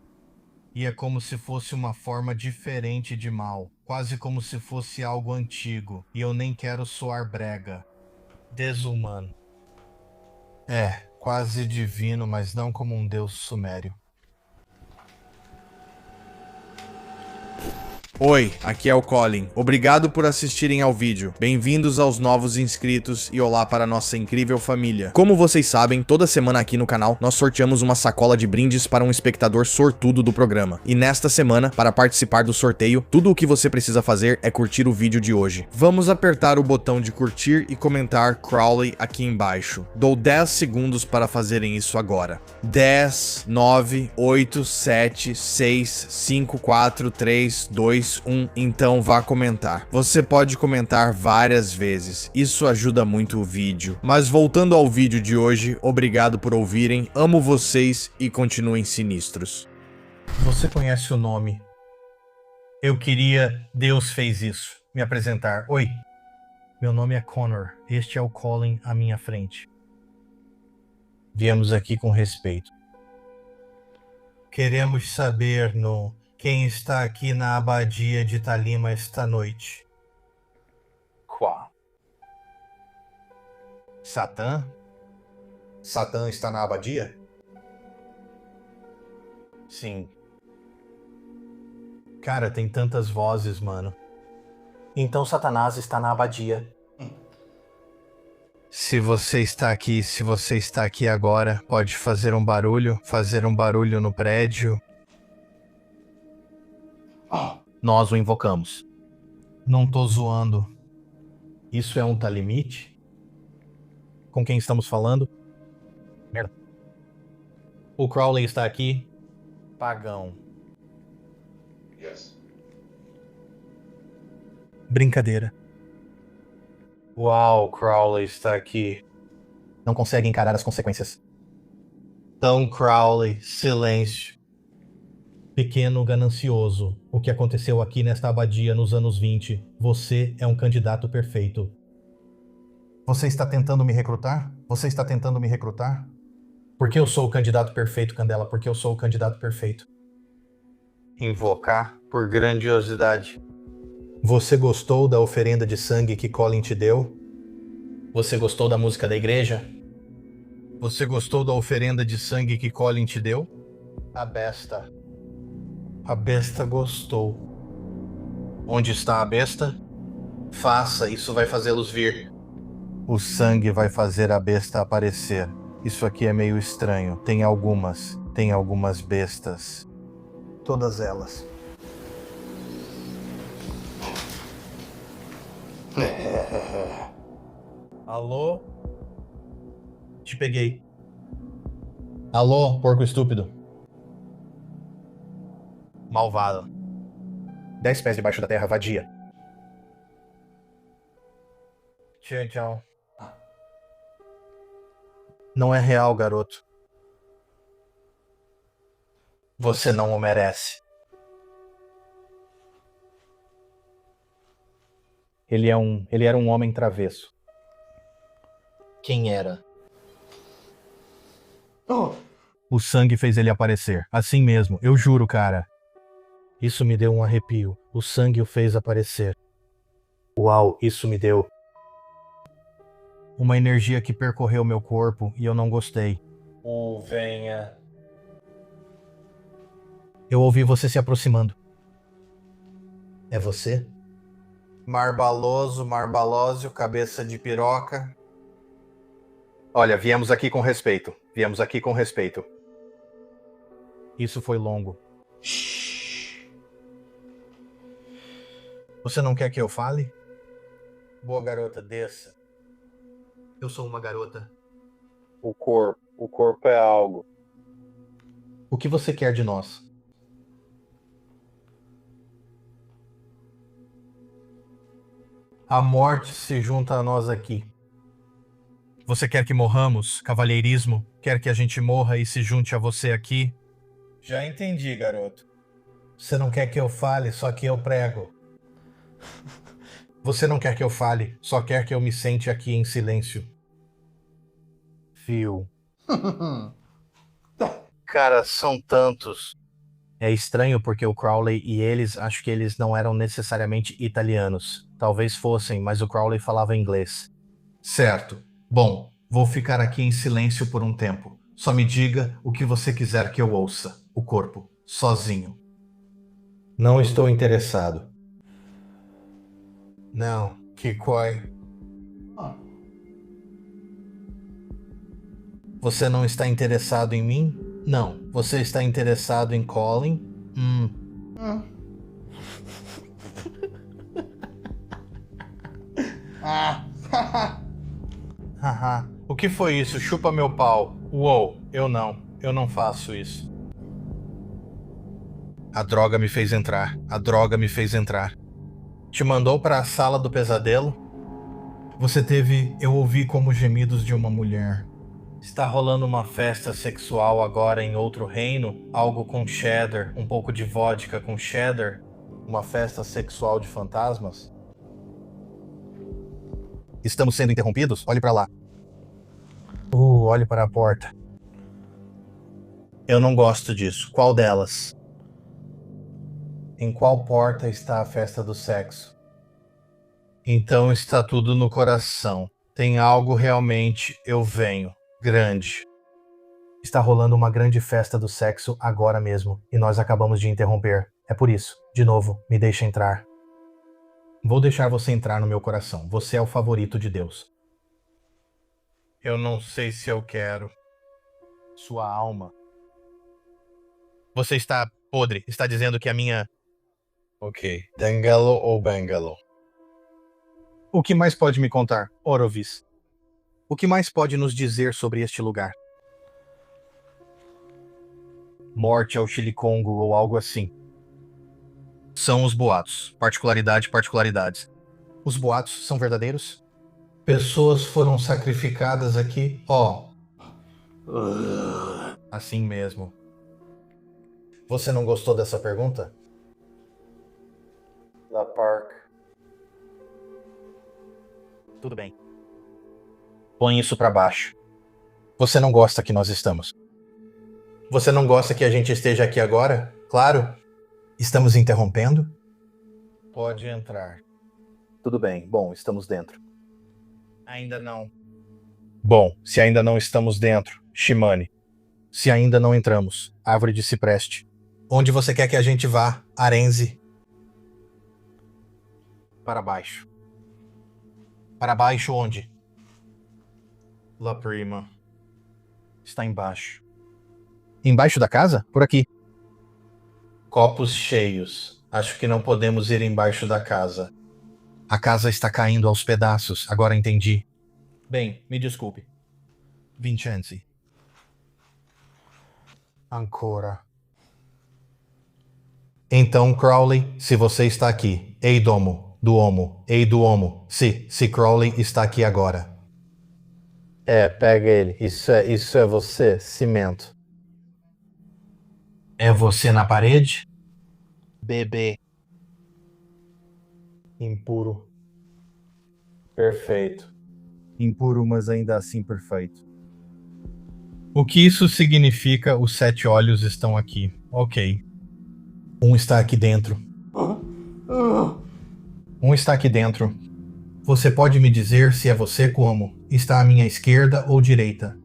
E é como se fosse uma forma diferente de mal, quase como se fosse algo antigo. E eu nem quero soar brega. Desumano. É, quase divino, mas não como um deus sumério. Oi, aqui é o Colin. Obrigado por assistirem ao vídeo. Bem-vindos aos novos inscritos e olá para a nossa incrível família. Como vocês sabem, toda semana aqui no canal nós sorteamos uma sacola de brindes para um espectador sortudo do programa. E nesta semana, para participar do sorteio, tudo o que você precisa fazer é curtir o vídeo de hoje. Vamos apertar o botão de curtir e comentar Crowley aqui embaixo. Dou 10 segundos para fazerem isso agora. 10, 9, 8, 7, 6, 5, 4, 3, 2, 1, então vá comentar. Você pode comentar várias vezes, isso ajuda muito o vídeo. Mas voltando ao vídeo de hoje, obrigado por ouvirem, amo vocês e continuem sinistros. Você conhece o nome? Eu queria Deus fez isso. Me apresentar. Oi, meu nome é Connor. Este é o Colin à minha frente. Viemos aqui com respeito. Queremos saber quem está aqui na abadia de Talima esta noite. Qual? Satã? Satã está na abadia? Sim. Cara, tem tantas vozes, mano. Então Satanás está na abadia. Se você está aqui agora, pode fazer um barulho no prédio. Nós o invocamos. Não tô zoando. Isso é um talimite? Com quem estamos falando? Merda. O Crowley está aqui. Pagão. Yes. Brincadeira. Uau, Crowley está aqui. Não consegue encarar as consequências. Então, Crowley, silêncio. Pequeno ganancioso, o que aconteceu aqui nesta abadia nos anos 20, você é um candidato perfeito. Você está tentando me recrutar? Você está tentando me recrutar? Porque eu sou o candidato perfeito, Candela, porque eu sou o candidato perfeito. Invocar por grandiosidade. Você gostou da oferenda de sangue que Colin te deu? Você gostou da música da igreja? Você gostou da oferenda de sangue que Colin te deu? A besta. A besta gostou. Onde está a besta? Faça, isso vai fazê-los vir. O sangue vai fazer a besta aparecer. Isso aqui é meio estranho. Tem algumas bestas. Todas elas. Alô? Te peguei. Alô, porco estúpido. Malvado. 10 pés debaixo da terra, vadia. Tchau. Não é real, garoto. Você não o merece. Ele era um homem travesso. Quem era? O sangue fez ele aparecer. Assim mesmo, eu juro, cara. Isso me deu um arrepio. O sangue o fez aparecer. Uau, isso me deu uma energia que percorreu meu corpo e eu não gostei. Venha. Eu ouvi você se aproximando. É você? Marbalósio, cabeça de piroca. Olha, viemos aqui com respeito. Isso foi longo. Você não quer que eu fale? Boa garota, desça. Eu sou uma garota. O corpo é algo. O que você quer de nós? A morte se junta a nós aqui. Você quer que morramos, cavalheirismo? Quer que a gente morra e se junte a você aqui? Já entendi, garoto. Você não quer que eu fale, só que eu prego. Você não quer que eu fale, só quer que eu me sente aqui em silêncio. Fio. Cara, são tantos. É estranho porque o Crowley e eles, acho que eles não eram necessariamente italianos. Talvez fossem, mas o Crowley falava inglês. Certo. Bom, vou ficar aqui em silêncio por um tempo. Só me diga o que você quiser que eu ouça. O corpo, sozinho. Não estou interessado. Não, Kikoi. Você não está interessado em mim? Não. Você está interessado em Colin? Haha. O que foi isso? Chupa meu pau. Uou, eu não faço isso. A droga me fez entrar. A droga me fez entrar. Te mandou para a sala do pesadelo? Eu ouvi como gemidos de uma mulher. Está rolando uma festa sexual agora em outro reino? Algo com cheddar, um pouco de vodka com cheddar? Uma festa sexual de fantasmas? Estamos sendo interrompidos? Olhe para lá. Olhe para a porta. Eu não gosto disso. Qual delas? Em qual porta está a festa do sexo? Então está tudo no coração. Tem algo realmente, eu venho. Grande. Está rolando uma grande festa do sexo agora mesmo, e nós acabamos de interromper. É por isso, de novo, me deixa entrar. Vou deixar você entrar no meu coração. Você é o favorito de Deus. Eu não sei se eu quero. Sua alma. Você está podre. Está dizendo que a minha... Ok. Dangalo ou Bangalo? O que mais pode me contar, Orovis? O que mais pode nos dizer sobre este lugar? Morte ao Chile Congo ou algo assim. São os boatos. Particularidades. Os boatos são verdadeiros? Pessoas foram sacrificadas aqui? Assim mesmo. Você não gostou dessa pergunta? La Park. Tudo bem. Põe isso pra baixo. Você não gosta que nós estamos. Você não gosta que a gente esteja aqui agora? Claro. Estamos interrompendo? Pode entrar. Tudo bem. Bom, estamos dentro. Ainda não. Bom, se ainda não estamos dentro, Shimane. Se ainda não entramos, árvore de cipreste. Onde você quer que a gente vá, Arenze? Para baixo. Para baixo onde? La Prima. Está embaixo. Embaixo da casa? Por aqui. Copos cheios. Acho que não podemos ir embaixo da casa. A casa está caindo aos pedaços, agora entendi. Bem, me desculpe. Vincenzi. Ancora. Então, Crowley, se você está aqui, ei domo, duomo, ei duomo, se Crowley está aqui agora. Pega ele. Isso é você, cimento. É você na parede? Bebê. Impuro. Perfeito. Impuro, mas ainda assim perfeito. O que isso significa? Os 7 olhos estão aqui. Ok. Um está aqui dentro. Um está aqui dentro. Você pode me dizer se é você como? Está à minha esquerda ou direita?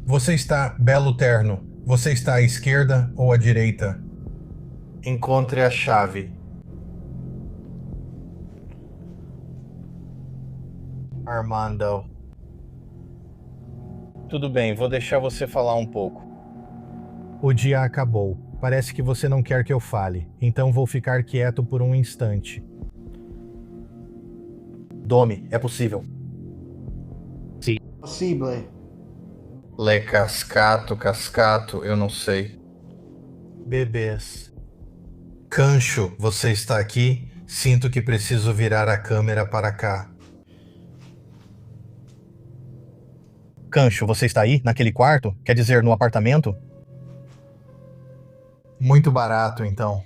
Você está belo terno. Você está à esquerda ou à direita? Encontre a chave. Armando. Tudo bem, vou deixar você falar um pouco. O dia acabou. Parece que você não quer que eu fale, então vou ficar quieto por um instante. Domi, é possível. Sim. Possível. Le cascato, eu não sei. Bebês. Kancho, você está aqui? Sinto que preciso virar a câmera para cá. Kancho, você está aí? Naquele quarto? Quer dizer, no apartamento? Muito barato, então.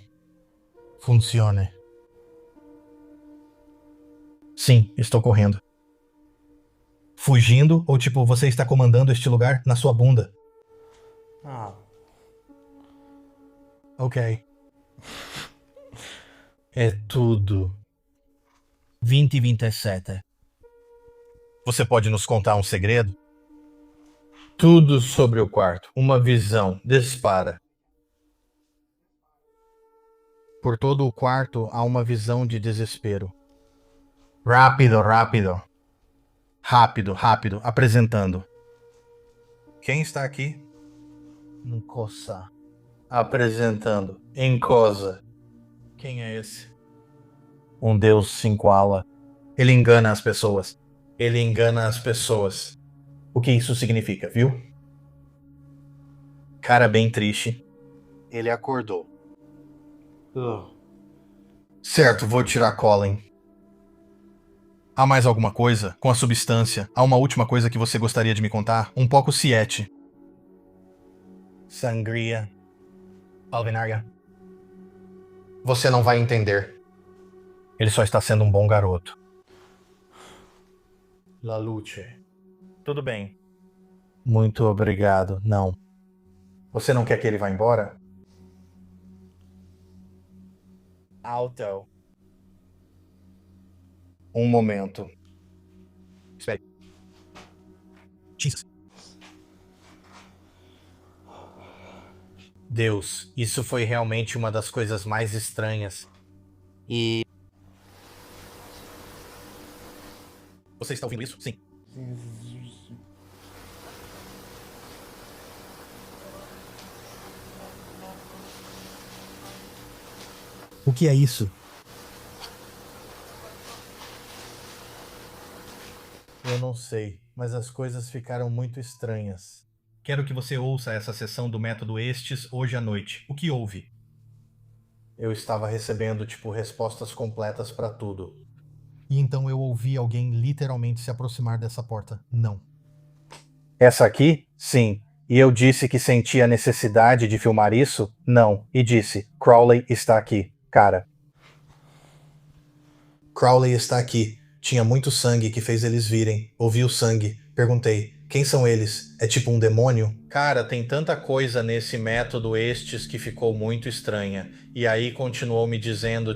Funcione. Sim, estou correndo. Fugindo? Ou tipo, você está comandando este lugar na sua bunda? Ok. É tudo. 2027. Você pode nos contar um segredo? Tudo sobre o quarto. Uma visão. Dispara. Por todo o quarto há uma visão de desespero. Rápido, rápido. Rápido, rápido. Apresentando. Quem está aqui? Nkosa. Apresentando. Encosa. Quem é esse? Um deus 5-ala. Ele engana as pessoas. Ele engana as pessoas. O que isso significa, viu? Cara bem triste. Ele acordou. Certo, vou tirar Colin. Há mais alguma coisa? Com a substância, há uma última coisa que você gostaria de me contar? Um pouco siete. Sangria. Alvenaria. Você não vai entender. Ele só está sendo um bom garoto. La Luce. Tudo bem. Muito obrigado. Não. Você não quer que ele vá embora? Alto. Um momento. Espere. Jesus. Deus, isso foi realmente uma das coisas mais estranhas. E... Você está ouvindo isso? Sim. O que é isso? Eu não sei, mas as coisas ficaram muito estranhas. Quero que você ouça essa sessão do método Estes hoje à noite. O que houve? Eu estava recebendo, respostas completas para tudo. E então eu ouvi alguém literalmente se aproximar dessa porta. Não. Essa aqui? Sim. E eu disse que sentia a necessidade de filmar isso? Não. E disse, Crowley está aqui, cara. Crowley está aqui. Tinha muito sangue que fez eles virem. Ouvi o sangue. Perguntei, quem são eles? É tipo um demônio? Cara, tem tanta coisa nesse método Estes que ficou muito estranha. E aí continuou me dizendo,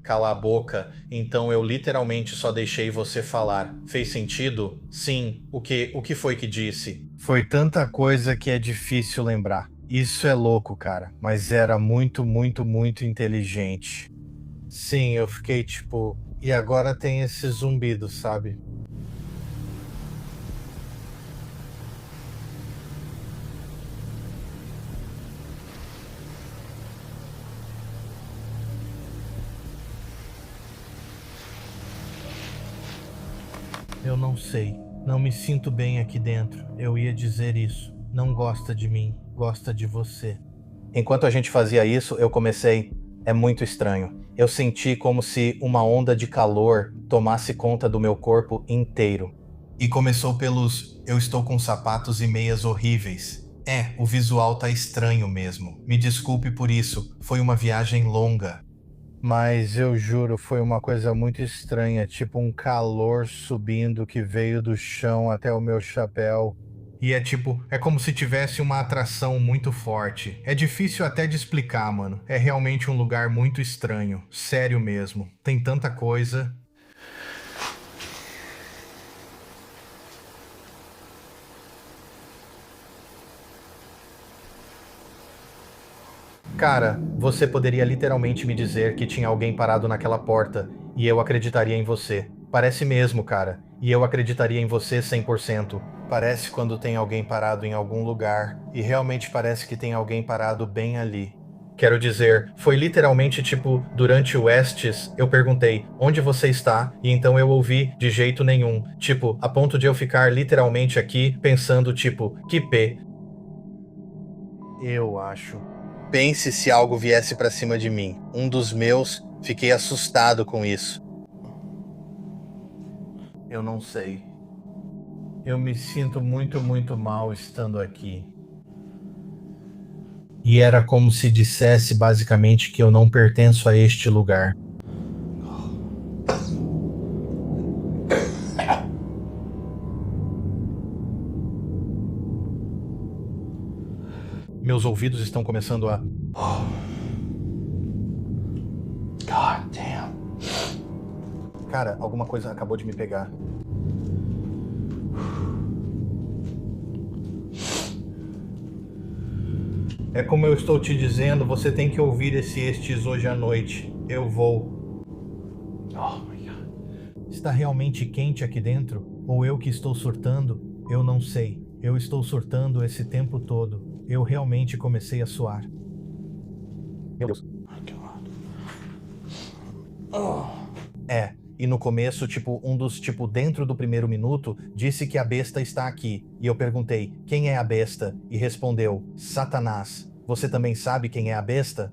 cala a boca. Então eu literalmente só deixei você falar. Fez sentido? Sim. O que foi que disse? Foi tanta coisa que é difícil lembrar. Isso é louco, cara. Mas era muito, muito, muito inteligente. Sim, eu fiquei e agora tem esse zumbido, sabe? Eu não sei. Não me sinto bem aqui dentro. Eu ia dizer isso. Não gosta de mim. Gosta de você. Enquanto a gente fazia isso, eu comecei... É muito estranho. Eu senti como se uma onda de calor tomasse conta do meu corpo inteiro. E começou pelos... Eu estou com sapatos e meias horríveis. O visual tá estranho mesmo. Me desculpe por isso. Foi uma viagem longa. Mas eu juro, foi uma coisa muito estranha, um calor subindo que veio do chão até o meu chapéu. E é como se tivesse uma atração muito forte. É difícil até de explicar, mano. É realmente um lugar muito estranho. Sério mesmo. Tem tanta coisa. Cara, você poderia literalmente me dizer que tinha alguém parado naquela porta e eu acreditaria em você. Parece mesmo, cara. E eu acreditaria em você 100%. Parece quando tem alguém parado em algum lugar e realmente parece que tem alguém parado bem ali. Quero dizer, foi literalmente durante o Estes, eu perguntei, onde você está? E então eu ouvi, de jeito nenhum. A ponto de eu ficar literalmente aqui pensando, que P. Eu acho. Pense se algo viesse pra cima de mim. Um dos meus, fiquei assustado com isso. Eu não sei. Eu me sinto muito mal estando aqui. E era como se dissesse basicamente que eu não pertenço a este lugar. Meus ouvidos estão começando a... God damn. Cara, alguma coisa acabou de me pegar. É como eu estou te dizendo, você tem que ouvir esse Estes hoje à noite. Eu vou. Oh my God. Está realmente quente aqui dentro? Ou eu que estou surtando? Eu não sei. Eu estou surtando esse tempo todo. Eu realmente comecei a suar. Meu Deus. É, e no começo, dentro do primeiro minuto, disse que a besta está aqui. E eu perguntei, quem é a besta? E respondeu, Satanás. Você também sabe quem é a besta?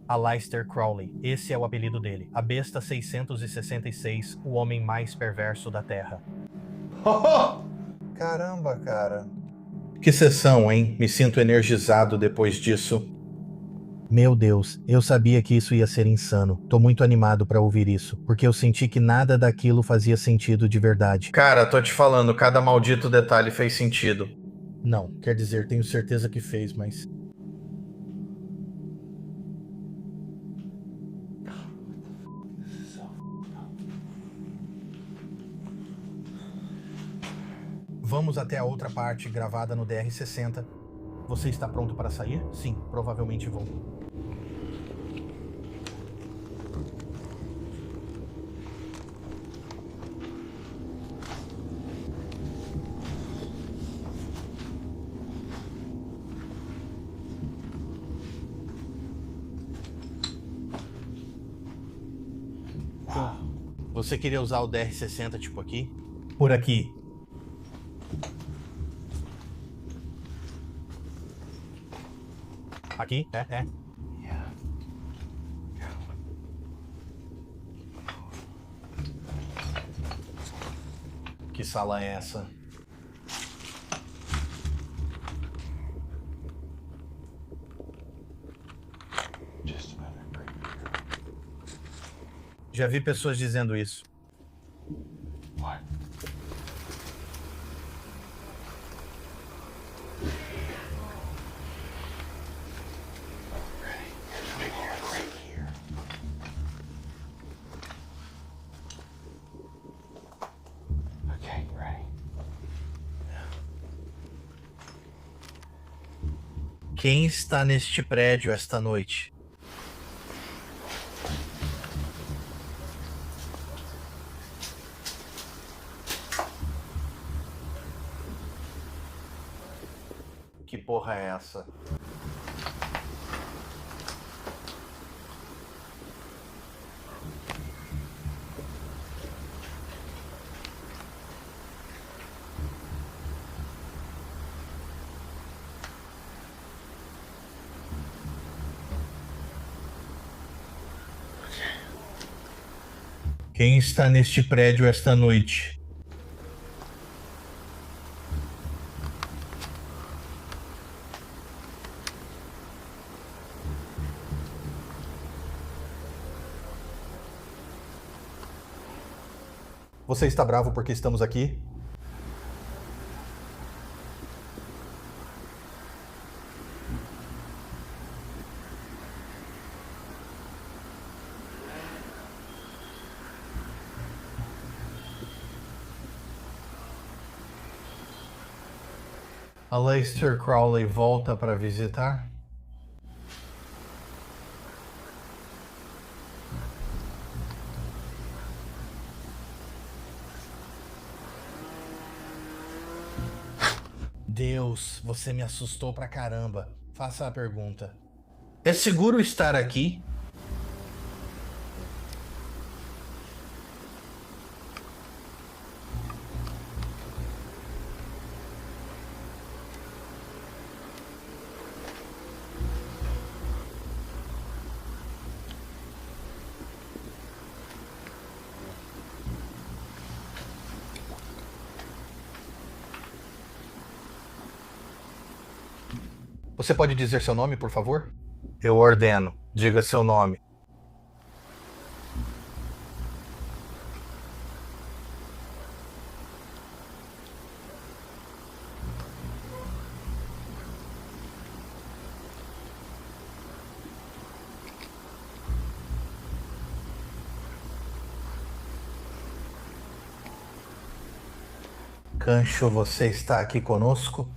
Aleister Crowley. Esse é o apelido dele. A besta 666, o homem mais perverso da Terra. Caramba, cara. Que sessão, hein? Me sinto energizado depois disso. Meu Deus, eu sabia que isso ia ser insano. Tô muito animado pra ouvir isso, porque eu senti que nada daquilo fazia sentido de verdade. Cara, tô te falando, cada maldito detalhe fez sentido. Não, quer dizer, tenho certeza que fez, mas... Vamos até a outra parte gravada no DR-60. Você está pronto para sair? Sim, provavelmente vou. Você queria usar o DR-60 tipo aqui? Por aqui. Aqui? É. Que sala é essa? Já vi pessoas dizendo isso. Quem está neste prédio esta noite? Que porra é essa? Quem está neste prédio esta noite? Você está bravo porque estamos aqui? Aleister Crowley volta para visitar? Deus, você me assustou pra caramba. Faça a pergunta. É seguro estar aqui? Você pode dizer seu nome, por favor? Eu ordeno. Diga seu nome. Kancho, você está aqui conosco?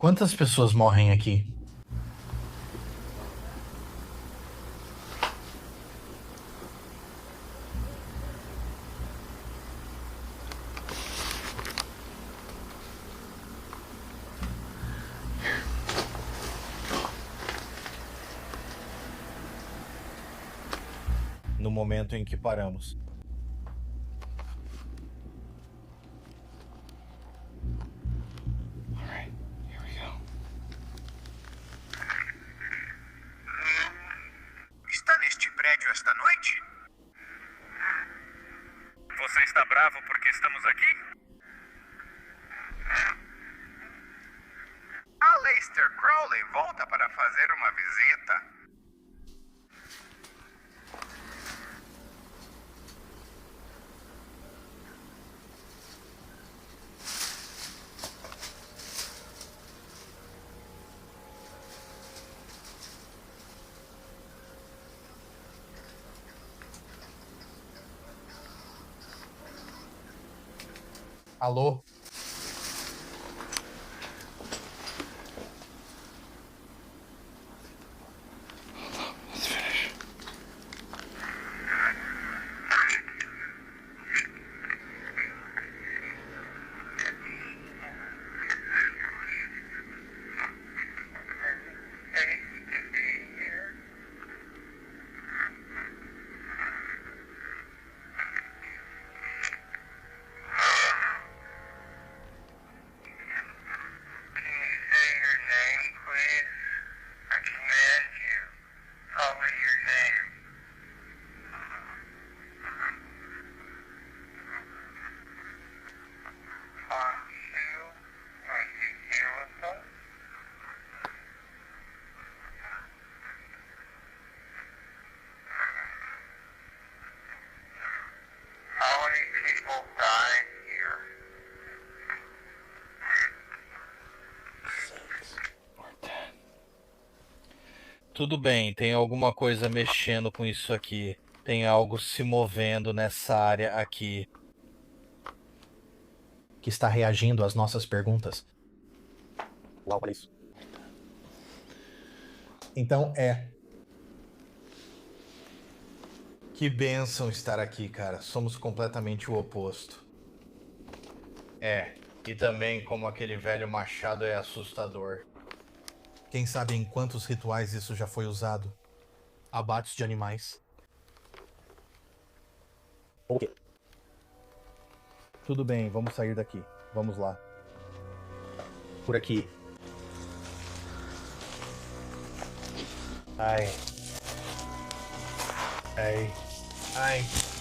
Quantas pessoas morrem aqui? No momento em que paramos. Está neste prédio esta noite? Você está bravo porque estamos aqui? Aleister Crowley volta para fazer uma visita. Alô? Tudo bem, tem alguma coisa mexendo com isso aqui. Tem algo se movendo nessa área aqui. Que está reagindo às nossas perguntas. Uau, olha isso. Então Que bênção estar aqui, cara. Somos completamente o oposto. E também como aquele velho machado é assustador. Quem sabe em quantos rituais isso já foi usado? Abates de animais. O quê? Tudo bem, vamos sair daqui. Vamos lá. Por aqui. Ai. Ai. Ai.